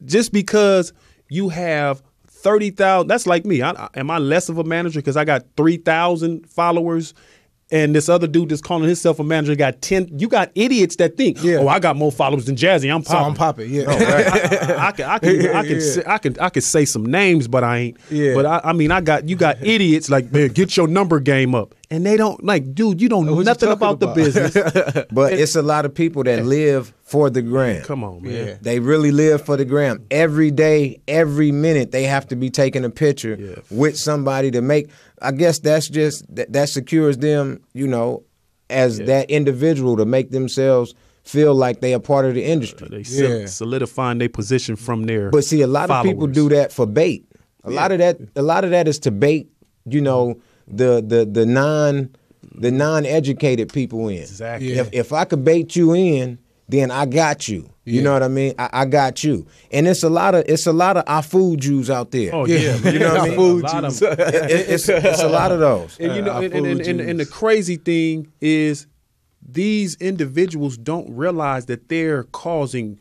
just because you have 30,000. That's like me. Am I less of a manager because I got 3,000 followers? And this other dude that's calling himself a manager got 10. You got idiots that think, oh, I got more followers than Jazzy. I'm popping. So I'm popping. Yeah. No, I can say some names, but I ain't. Yeah. But you got idiots like, man, get your number game up, and they don't like, dude. You don't know nothing about the business. But it's a lot of people that live for the gram. Come on, man. Yeah. They really live for the gram. Every day, every minute, they have to be taking a picture with somebody to make. I guess that's just that secures them, as that individual to make themselves feel like they are part of the industry. They solidifying their position from their. But see, a lot of people do that for bait. A lot of that is to bait, the non-educated people in. Exactly. If I could bait you in, then I got you. You know what I mean? I got you. And it's a lot of I food Jews out there. Oh yeah, you know what I mean? Food Jews. It's a lot of those. And and the crazy thing is, these individuals don't realize that they're causing.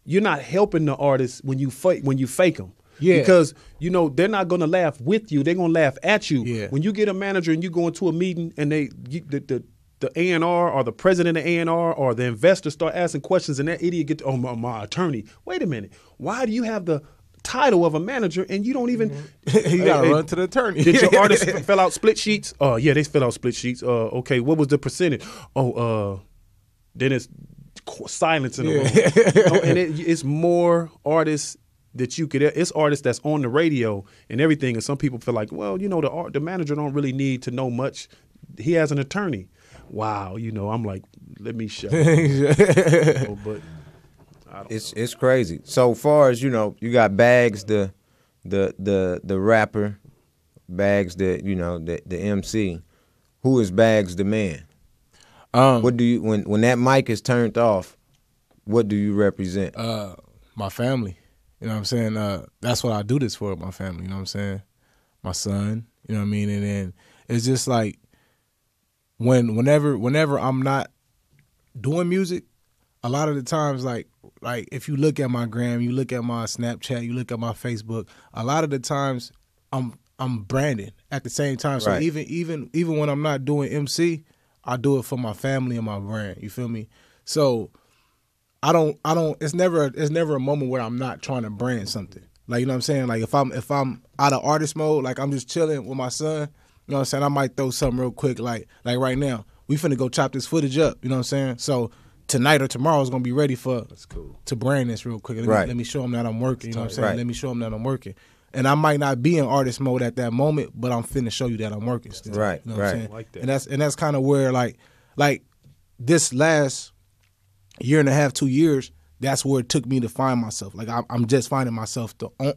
You're not helping the artists when you fake them. Yeah. Because they're not going to laugh with you. They're going to laugh at you. Yeah. When you get a manager and you go into a meeting and the A&R or the president of A&R or the investor start asking questions and that idiot gets, my attorney. Wait a minute. Why do you have the title of a manager and you don't even... You got to run to the attorney. Did your artist fill out split sheets? Yeah, they fill out split sheets. Okay, what was the percentage? Then it's silence in the room. And it's more artists that you could... It's artists that's on the radio and everything, and some people feel like, well, the manager don't really need to know much. He has an attorney. Wow, I'm like, let me show. But it's crazy. So far as you got Baggz, the rapper, Baggz, the MC. Who is Baggz the man? What do you when that mic is turned off? What do you represent? My family. You know what I'm saying? That's what I do this for, my family. You know what I'm saying? My son. You know what I mean? And then it's just like. Whenever I'm not doing music, a lot of the times, like if you look at my gram, you look at my Snapchat, you look at my Facebook, a lot of the times I'm branding at the same time. So right. even when I'm not doing MC, I do it for my family and my brand. You feel me? So I don't. It's never a moment where I'm not trying to brand something. Like, you know what I'm saying? Like if I'm out of artist mode, like I'm just chilling with my son. You know what I'm saying? I might throw something real quick, like right now. We finna go chop this footage up. You know what I'm saying? So tonight or tomorrow is gonna be ready to brand this real quick. Let me show them that I'm working. You know what I'm saying? Right. Let me show them that I'm working. And I might not be in artist mode at that moment, but I'm finna show you that I'm working still. Right. You know what I'm saying? Like that. And that's kind of where like this last year and a half, 2 years, that's where it took me to find myself. Like I'm just finding myself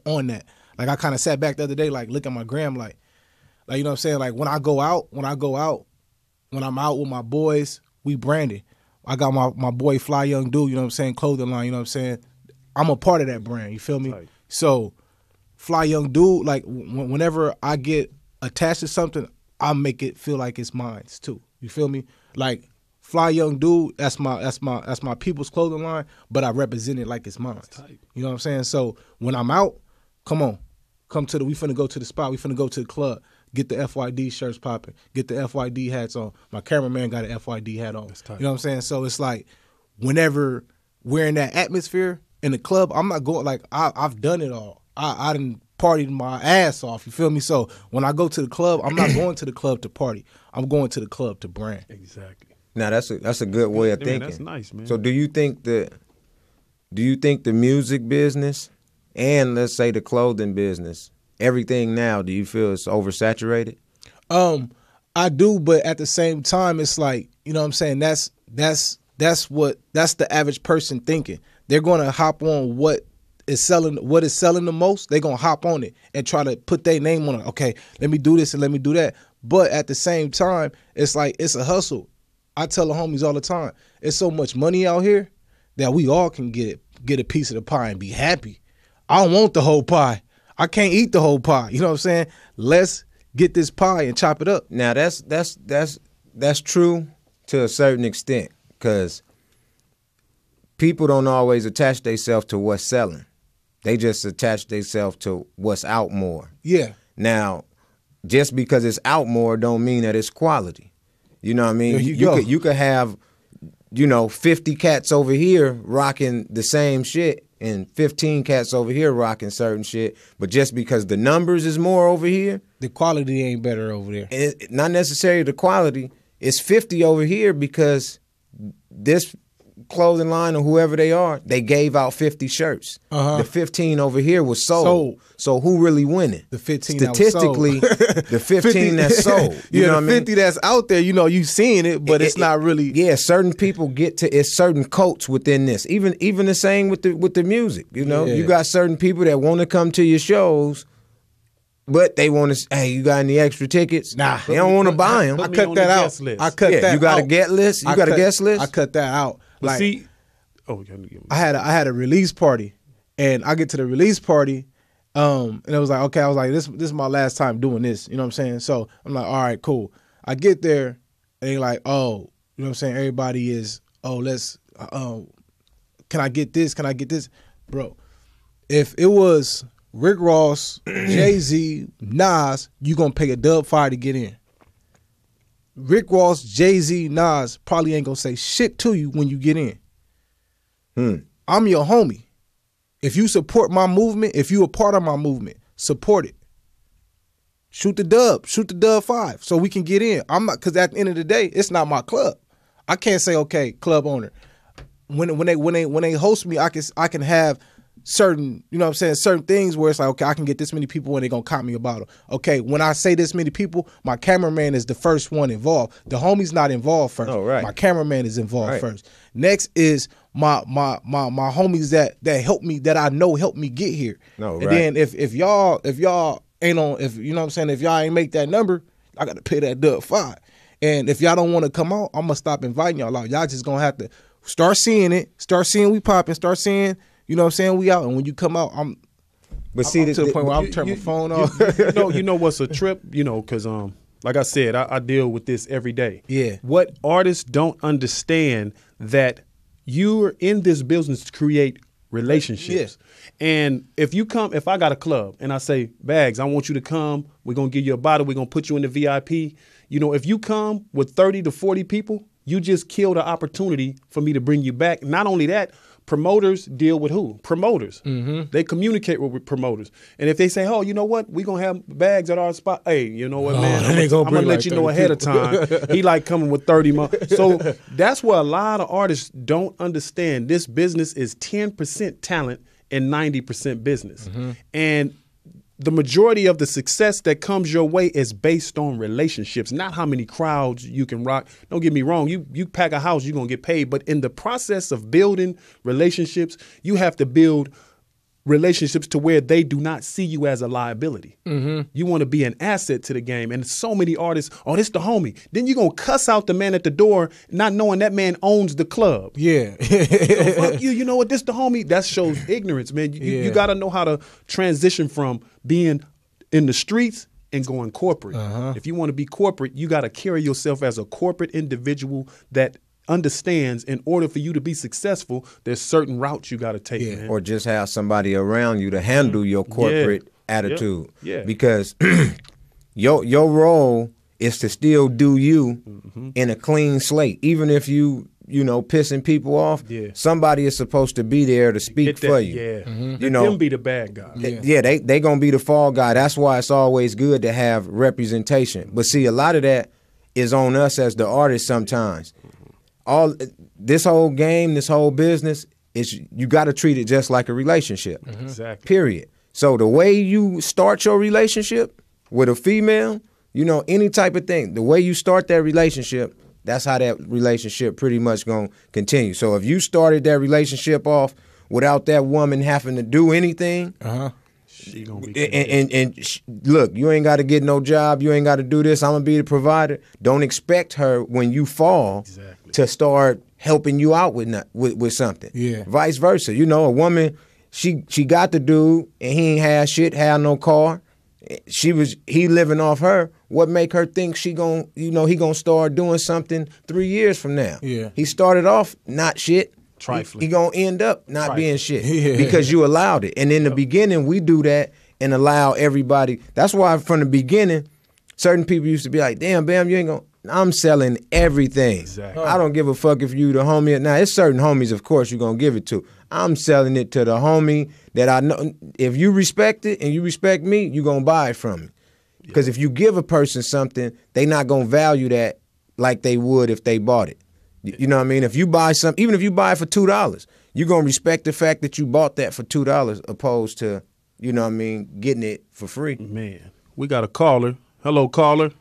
on that. Like I kind of sat back the other day, like look at my gram, like you know what I'm saying? Like when I go out, when I'm out with my boys, we branded. I got my boy Fly Young Dude, you know what I'm saying, clothing line, you know what I'm saying? I'm a part of that brand, you feel me? Right. So Fly Young Dude, like whenever I get attached to something, I make it feel like it's mine too. You feel me? Like Fly Young Dude, that's my people's clothing line, but I represent it like it's mine. You know what I'm saying? So when I'm out, we finna go to the spot, we finna go to the club. Get the FYD shirts popping. Get the FYD hats on. My cameraman got an FYD hat on. You know what I'm saying? So it's like whenever we're in that atmosphere in the club, I'm not going like I've done it all. I done partied my ass off. You feel me? So when I go to the club, I'm not going to the club to party. I'm going to the club to brand. Exactly. Now that's a good way of thinking. That's nice, man. So do you think the music business and let's say the clothing business, everything now, do you feel it's oversaturated? I do, but at the same time, it's like, you know what I'm saying, that's the average person thinking. They're gonna hop on what is selling the most, they're gonna hop on it and try to put their name on it. Okay, let me do this and let me do that. But at the same time, it's like it's a hustle. I tell the homies all the time, it's so much money out here that we all can get a piece of the pie and be happy. I don't want the whole pie. I can't eat the whole pie. You know what I'm saying? Let's get this pie and chop it up. Now that's true to a certain extent, because people don't always attach themselves to what's selling. They just attach themselves to what's out more. Yeah. Now, just because it's out more don't mean that it's quality. You know what I mean? You could have, 50 cats over here rocking the same shit and 15 cats over here rocking certain shit, but just because the numbers is more over here, the quality ain't better over there. And not necessarily the quality. It's 50 over here because this clothing line or whoever they are, they gave out 50 shirts. The 15 over here was sold. So who really winning? The 15 statistically, the 15 that's sold. You know what I mean? 50 that's out there, you seeing it, but it's not really. Yeah, certain people get to it's certain coats within this. Even the same with the music. You got certain people that want to come to your shows. But they want to. Hey, you got any extra tickets? Nah, they don't want to buy them. I cut that out. I cut that. You got a get list. You got a guest list. I cut that out. Like, see, I had a release party, and I get to the release party, and it was like, okay, I was like, this is my last time doing this. You know what I'm saying? So I'm like, all right, cool. I get there, and they're like, oh, you know what I'm saying? Everybody is, let's, can I get this? Can I get this, bro? If it was Rick Ross, Jay-Z, Nas, you gonna pay a dub fire to get in. Rick Ross, Jay-Z, Nas probably ain't gonna say shit to you when you get in. I'm your homie. If you support my movement, if you a part of my movement, support it. Shoot the dub 5 so we can get in. I'm not, because at the end of the day, it's not my club. I can't say, okay, club owner. When they host me, I can have certain, you know what I'm saying, certain things where it's like, okay, I can get this many people and they're going to cop me a bottle. Okay, when I say this many people, my cameraman is the first one involved. The homie's not involved first. Oh, right. My cameraman is involved first. Next is my homies that help me, that I know help me get here. No, and then if y'all ain't on, if you know what I'm saying, if y'all ain't make that number, I got to pay that dub 5. And if y'all don't want to come out, I'm going to stop inviting y'all out. Y'all just going to have to start seeing it, start seeing we popping, start seeing, you know what I'm saying, we out. And when you come out, I'm to the point where I'm turning my phone off. You know what's a trip? Because like I said, I deal with this every day. Yeah. What artists don't understand that you're in this business to create relationships. Yeah. And if I got a club and I say, Baggz, I want you to come, we're going to give you a bottle, we're going to put you in the VIP. If you come with 30 to 40 people, you just killed an opportunity for me to bring you back. Not only that, promoters deal with who? Promoters. Mm-hmm. They communicate with promoters. And if they say, oh, you know what? We're going to have Baggz at our spot. Hey, you know what, man? I'm going to let you know ahead of time. He like coming with 30 months. So that's what a lot of artists don't understand. This business is 10% talent and 90% business. Mm-hmm. And the majority of the success that comes your way is based on relationships, not how many crowds you can rock. Don't get me wrong. You pack a house, you're going to get paid. But in the process of building relationships, you have to build relationships to where they do not see you as a liability. Mm-hmm. You want to be an asset to the game. And so many artists, oh, this the homie. Then you're going to cuss out the man at the door, not knowing that man owns the club. Yeah. Fuck you. You know what? This the homie. That shows ignorance, man. You got to know how to transition from being in the streets and going corporate. Uh-huh. If you want to be corporate, you got to carry yourself as a corporate individual that understands in order for you to be successul, there's certain routes you got to take. Yeah. Or just have somebody around you to handle your corporate attitude. Yeah. Because your role is to still do you in a clean slate. Even if you pissing people off, somebody is supposed to be there to speak for you. Yeah. Mm-hmm. Them be the bad guy. Yeah, they going to be the fall guy. That's why it's always good to have representation. But see, a lot of that is on us as the artists sometimes. All this whole game, this whole business, is you got to treat it just like a relationship. Mm-hmm. Exactly. Period. So the way you start your relationship with a female, any type of thing, the way you start that relationship, that's how that relationship pretty much going to continue. So if you started that relationship off without that woman having to do anything, she gonna be look, you ain't got to get no job, you ain't got to do this, I'm going to be the provider. Don't expect her when you fall to start helping you out with something. Yeah. Vice versa. A woman, she got the dude and he ain't had shit, had no car. He living off her. What make her think he gonna start doing something 3 years from now? Yeah. He started off not shit. Trifling. He gonna end up not being shit Yeah. because you allowed it. And in the beginning, we do that and allow everybody. That's why from the beginning, certain people used to be like, "Damn, Bam, you ain't gonna." I'm selling everything. Exactly. I don't give a fuck if you the homie. Now, it's certain homies, of course, you're gonna give it to. I'm selling it to the homie that I know. If you respect it and you respect me, you gonna buy it from me. Because if you give a person something, they not gonna value that like they would if they bought it. You know what I mean? If you buy something, even if you buy it for $2, you're gonna respect the fact that you bought that for $2 opposed to, you know what I mean, getting it for free. Man, we got a caller. Hello, caller.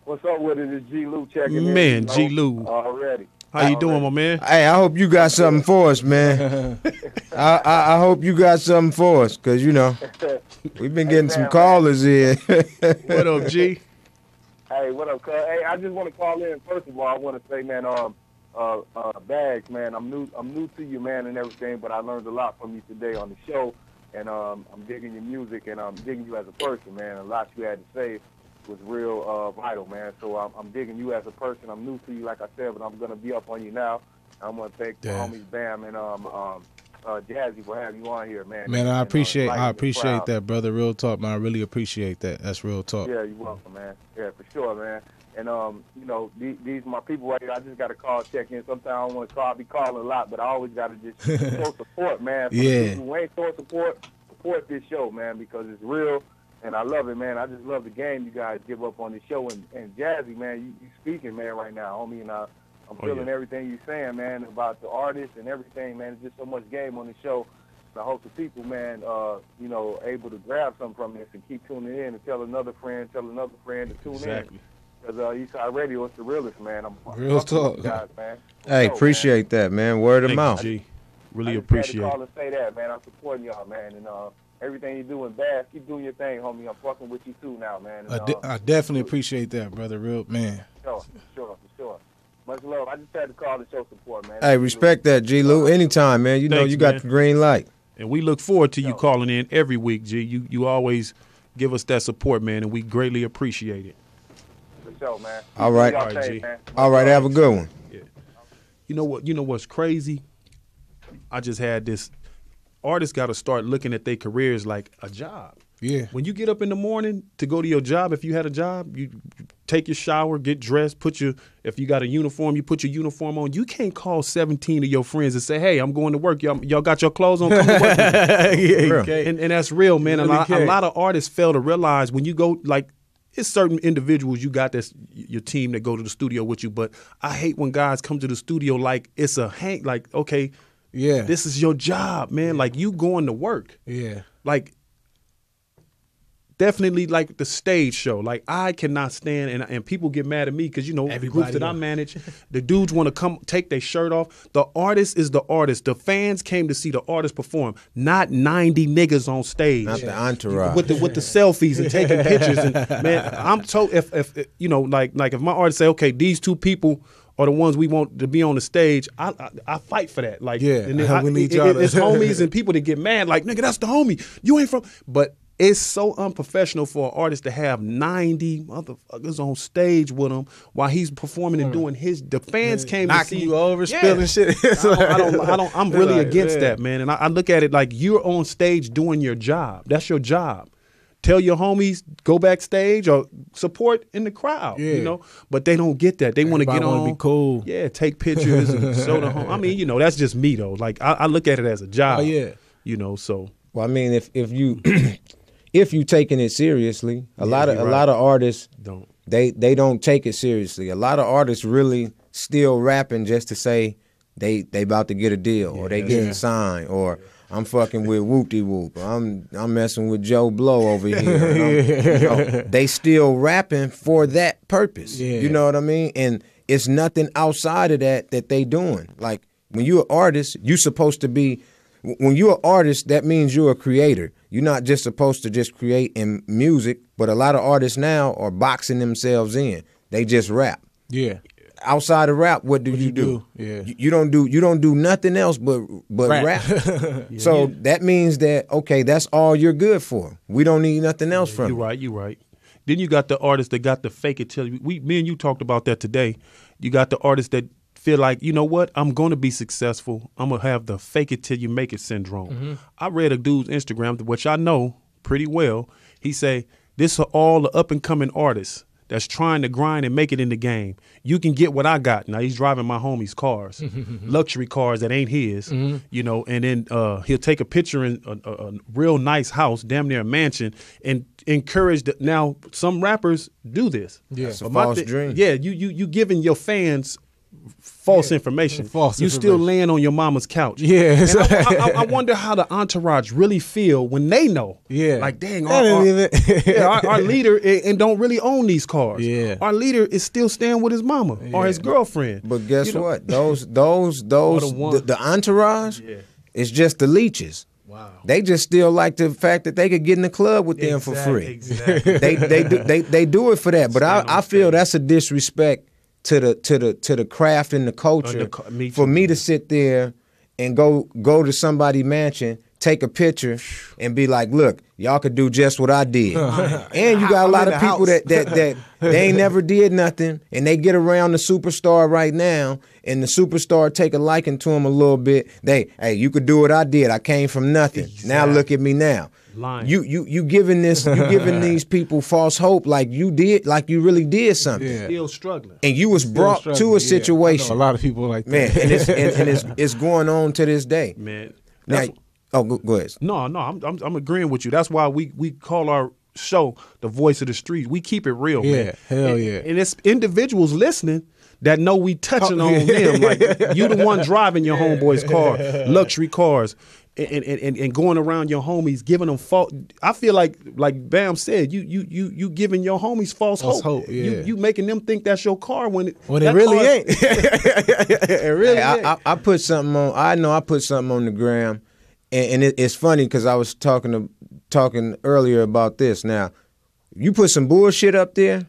What's up with it? It's G. Lou checking in. Man, you know, G. Lou. Already. How you doing, my man? Hey, I hope you got something for us, man. I hope you got something for us, because, you know, we've been getting some callers here. What up, G? Hey, what up, cuz? Hey, I just want to call in. First of all, I want to say, man, Baggz, man, I'm new to you, man, and everything, but I learned a lot from you today on the show, and I'm digging your music, and I'm digging you as a person, man. A lot you had to say was real vital, man. So I'm digging you as a person. I'm new to you, like I said, but I'm gonna be up on you now. I'm gonna thank my homies Bam and Jazzy for having you on here, man. Man, I appreciate proud. that, brother. Real talk, man. I really appreciate that. That's real talk. Yeah, you're welcome, man. Yeah, for sure, man. And you know, these my people right here. I just got to call, check in. Sometimes I don't want to call. I be calling a lot, but I always got to just show support, man. For the people who ain't showing support this show, man, because it's real. And I love it, man. I just love the game you guys give up on the show. And Jazzy, man, you speaking, man, right now, homie. And I'm feeling everything you're saying, man, about the artists and everything, man. It's just so much game on the show. And I hope the people, man, you know, able to grab something from this and keep tuning in and tell another friend to tune in. Because Eastside Radio is the realest, man. I'm real talk. You guys, man. Hey, appreciate that, man. Word of mouth. G. Really I appreciate just had to it. call and say that, man. I'm supporting y'all, man. And everything you're doing, Baggz, keep doing your thing, homie. I'm fucking with you too now, man. And, I definitely appreciate that, brother. Real man. For sure. Much love. I just had to call to show support, man. Hey, respect that, G. Lou. Anytime, man. You know Thanks, you got man. the green light. And we look forward to you calling in every week, G. You always give us that support, man, and we greatly appreciate it. For sure, man. All right. Y'all All right, say, G. man. All right, have a good one. Yeah. You know what? You know what's crazy? I just had this. Artists got to start looking at their careers like a job. Yeah. When you get up in the morning to go to your job, if you had a job, you take your shower, get dressed, if you got a uniform, you put your uniform on. You can't call 17 of your friends and say, "Hey, I'm going to work. Y'all got your clothes on? Come to work." And that's real, man. And a lot of artists fail to realize when you go, like, it's certain individuals you got that's your team that go to the studio with you. But I hate when guys come to the studio like it's a like, okay, Yeah. this is your job, man. Like, you going to work. Yeah. Like, definitely like the stage show. Like, I cannot stand, and people get mad at me because, you know, the groups that I manage, the dudes want to come take their shirt off. The artist is the artist. The fans came to see the artist perform, not 90 niggas on stage. Not the entourage. With the selfies and taking pictures. And man, I'm told if you know, like if my artist say, okay, these two people are the ones we want to be on the stage, I fight for that. Like, Yeah, and then we need y'all to- it's homies and people that get mad, like, nigga, that's the homie. You ain't from. But it's so unprofessional for an artist to have 90 motherfuckers on stage with him while he's performing and doing his. The fans came to knocking see you over, spilling shit. I'm really Like, against yeah. that, man. And I look at it like you're on stage doing your job. That's your job. Tell your homies, go backstage or support in the crowd, Yeah. you know. But they don't get that. They want to get Everybody on, wanna be cool. Yeah, take pictures and show the home. I mean, you know, that's just me though. Like I look at it as a job. Oh, yeah. You know, so Well, I mean, if you if you taking it seriously, a lot of artists don't. They don't take it seriously. A lot of artists really still rapping just to say they about to get a deal or they getting signed or I'm fucking with Whoop-de-Whoop. I'm messing with Joe Blow over here. You know, they still rapping for that purpose. Yeah. You know what I mean? And it's nothing outside of that they doing. Like when you're an artist, you supposed to be. When you're an artist, that means you're a creator. You're not just supposed to just create in music, but a lot of artists now are boxing themselves in. They just rap. Yeah. Outside of rap, what do you do? Yeah. You don't do nothing else but rap. So that means that okay, that's all you're good for. We don't need nothing else from you. You're right. Then you got the artists that got the fake it till me and you talked about that today. You got the artists that feel like, you know what, I'm going to be successful. I'm going to have the fake it till you make it syndrome. I read a dude's Instagram, which I know pretty well. He say, this are all the up and coming artists that's trying to grind and make it in the game. You can get what I got. Now, he's driving my homie's cars, luxury cars that ain't his, you know, and then he'll take a picture in a real nice house, damn near a mansion, and encourage now some rappers do this. Yeah, it's a false dream. Yeah, you giving your fans false information. You still laying on your mama's couch. Yeah. I wonder how the entourage really feel when they know. Yeah. Like, dang, our leader and don't really own these cars. Yeah. Our leader is still staying with his mama or his girlfriend. But guess what? Those the entourage is just the leeches. Wow. They just still like the fact that they could get in the club with them for free. Exactly. they do it for that. But I feel that's a disrespect to the craft and the culture for me to sit there and go to somebody's mansion, take a picture, and be like, look, y'all could do just what I did. And you got a lot of people that they ain't never did nothing, and they get around the superstar right now, and the superstar take a liking to him a little bit. Hey, you could do what I did. I came from nothing. Exactly. Now look at me now. Lying. You giving these people false hope like you really did something. Yeah. Still struggling. And you was brought to a situation. I know a lot of people like that. Man, and it's going on to this day. Man. Now, go ahead. No, I'm agreeing with you. That's why we call our show the voice of the street. We keep it real, man. Yeah, hell yeah. And it's individuals listening that know we touching on them. Like, you the one driving your homeboy's car, luxury cars. And going around your homies, giving them false. I feel like Bam said, you giving your homies false hope. Yeah. You making them think that's your car when it really ain't. It really ain't. I put something on. I know I put something on the gram, and it's funny because I was talking earlier about this. Now, you put some bullshit up there,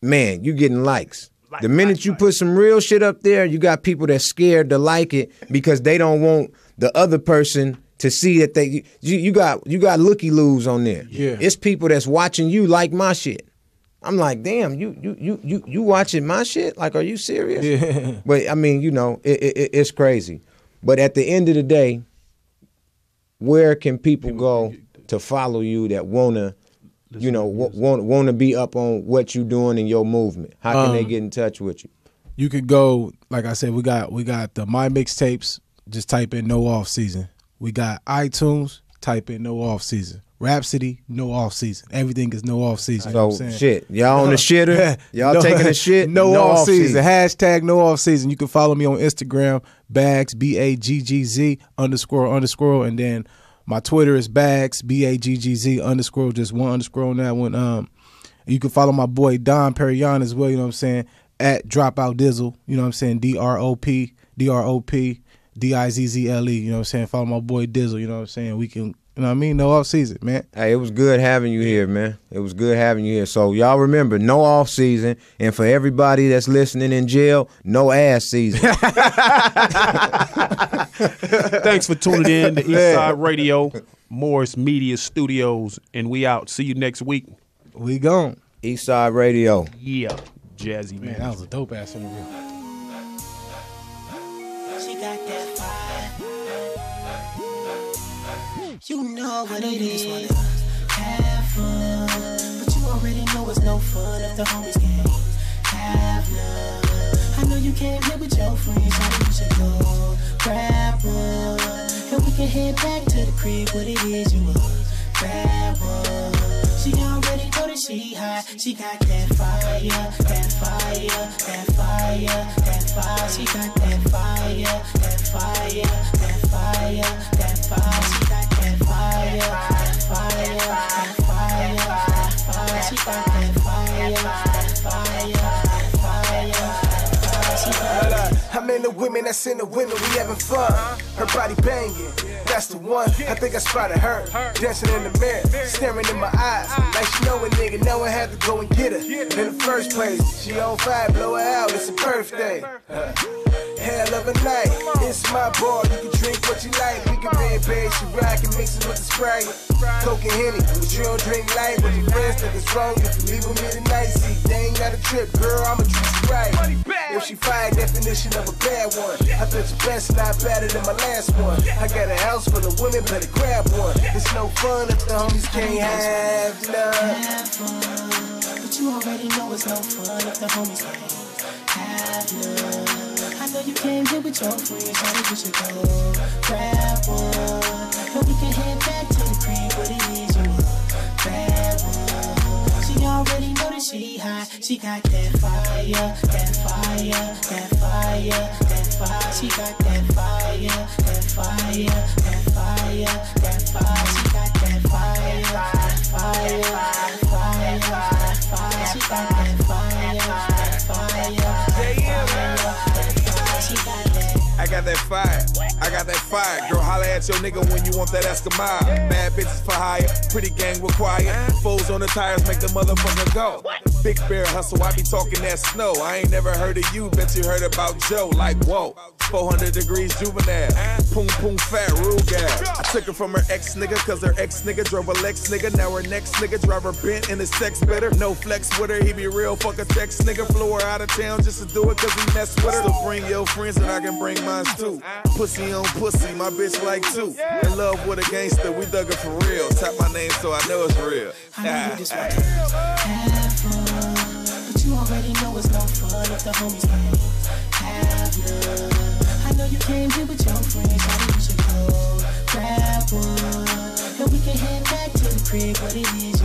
man, you getting likes. The minute you put some real shit up there, you got people that's scared to like it because they don't want the other person to see that you got looky-loos on there. Yeah. It's people that's watching you like my shit. I'm like, damn, you watching my shit? Like, are you serious? Yeah. But I mean, you know, it's crazy. But at the end of the day, where can people go to follow you that wanna be up on what you doing in your movement? How can they get in touch with you? You could go, like I said, we got the My Mixtapes. Just type in No Off Season. We got iTunes. Type in No Off Season. Rhapsody, No Off Season. Everything is No Off Season. So shit, y'all on the shitter? Y'all taking a shit? No Off Season. Hashtag No Off Season. You can follow me on Instagram, Baggz, BAGGZ __, and then my Twitter is Baggz, BAGGZ _ just one underscore on that one. You can follow my boy Don Perignon as well. You know what I'm saying? At Dropout Dizzle. You know what I'm saying? DROP DIZZLE. You know what I'm saying? Follow my boy Dizzle. You know what I'm saying? We can. You know what I mean? No off season, man. Hey, it was good having you here, man. It was good having you here. So y'all remember, no off season. And for everybody that's listening in jail, no ass season. Thanks for tuning in to Eastside Radio, Morris Media Studios, and we out. See you next week. We gone. Eastside Radio. Yeah. Jazzy, man. That was a dope ass interview. She got that fire. You know what it is. Have fun, but you already know it's no fun if the homies can't have none. I know you came here with your friends, so you should go grab one, and we can head back to the crib. What it is you want, grab one. She already know that she hot. She got that fire, that fire, that fire, that fire. She got that fire, that fire, that fire, that fire. She got that fire, that fire, that fire, that fire. She got that fire, that fire, that fire, that fire. I'm in the women that's in the window, we having fun. Her body banging, that's the one. I think I spotted her dancing in the mirror, staring in my eyes like she know a nigga. Now I had to go and get her. In the first place, she on fire, blow her out. It's a birthday. Hell of a night. this is my bar, you can drink what you like. We can red bag, she rock and mix it with the Sprite. Coke and Henny, but you don't drink light. With your friends think it's wrong if you leave with me tonight. See, they ain't got a trip, girl, I'ma treat you right. If she fire, definition of a bad one. I bet your best not better than my last one. I got a house full of women, better grab one. It's no fun if the homies can't have none. Have fun, but you already know it's no fun if the homies can't have none. I know you came here with your friends, so we should go grab one. But we can head back to the crib, what it is you want. Grab one. She already know that she hot. She got that fire, that fire, that fire, that fire. She got that fire, that fire, that fire, that fire. She got that fire, that fire, that fire, that fire. She got that fire, that fire, that fire. She got that. I got that fire, I got that fire. Girl, holla at your nigga when you want that Escamille. Mad bitches for hire, pretty gang required. Foes on the tires make the motherfucker go. Big bear hustle, I be talking that snow. I ain't never heard of you, bet you heard about Joe. Like, whoa, 400 degrees juvenile. Poom poom fat, rule gal. I took her from her ex-nigga, cause her ex-nigga drove a Lex nigga. Now her next nigga drive her bent in the sex better. No flex with her, he be real, fuck a text nigga. Flew her out of town just to do it cause he mess with her. So bring your friends and I can bring mine too. Pussy on pussy, my bitch like two. In love with a gangster, we dug it for real. Tap my name so I know it's real. I know you just want to have fun, but you already know it's no fun if the homies can't have none. I know you came here with your friends, so we should go grab one. And we can head back to the crib, what it is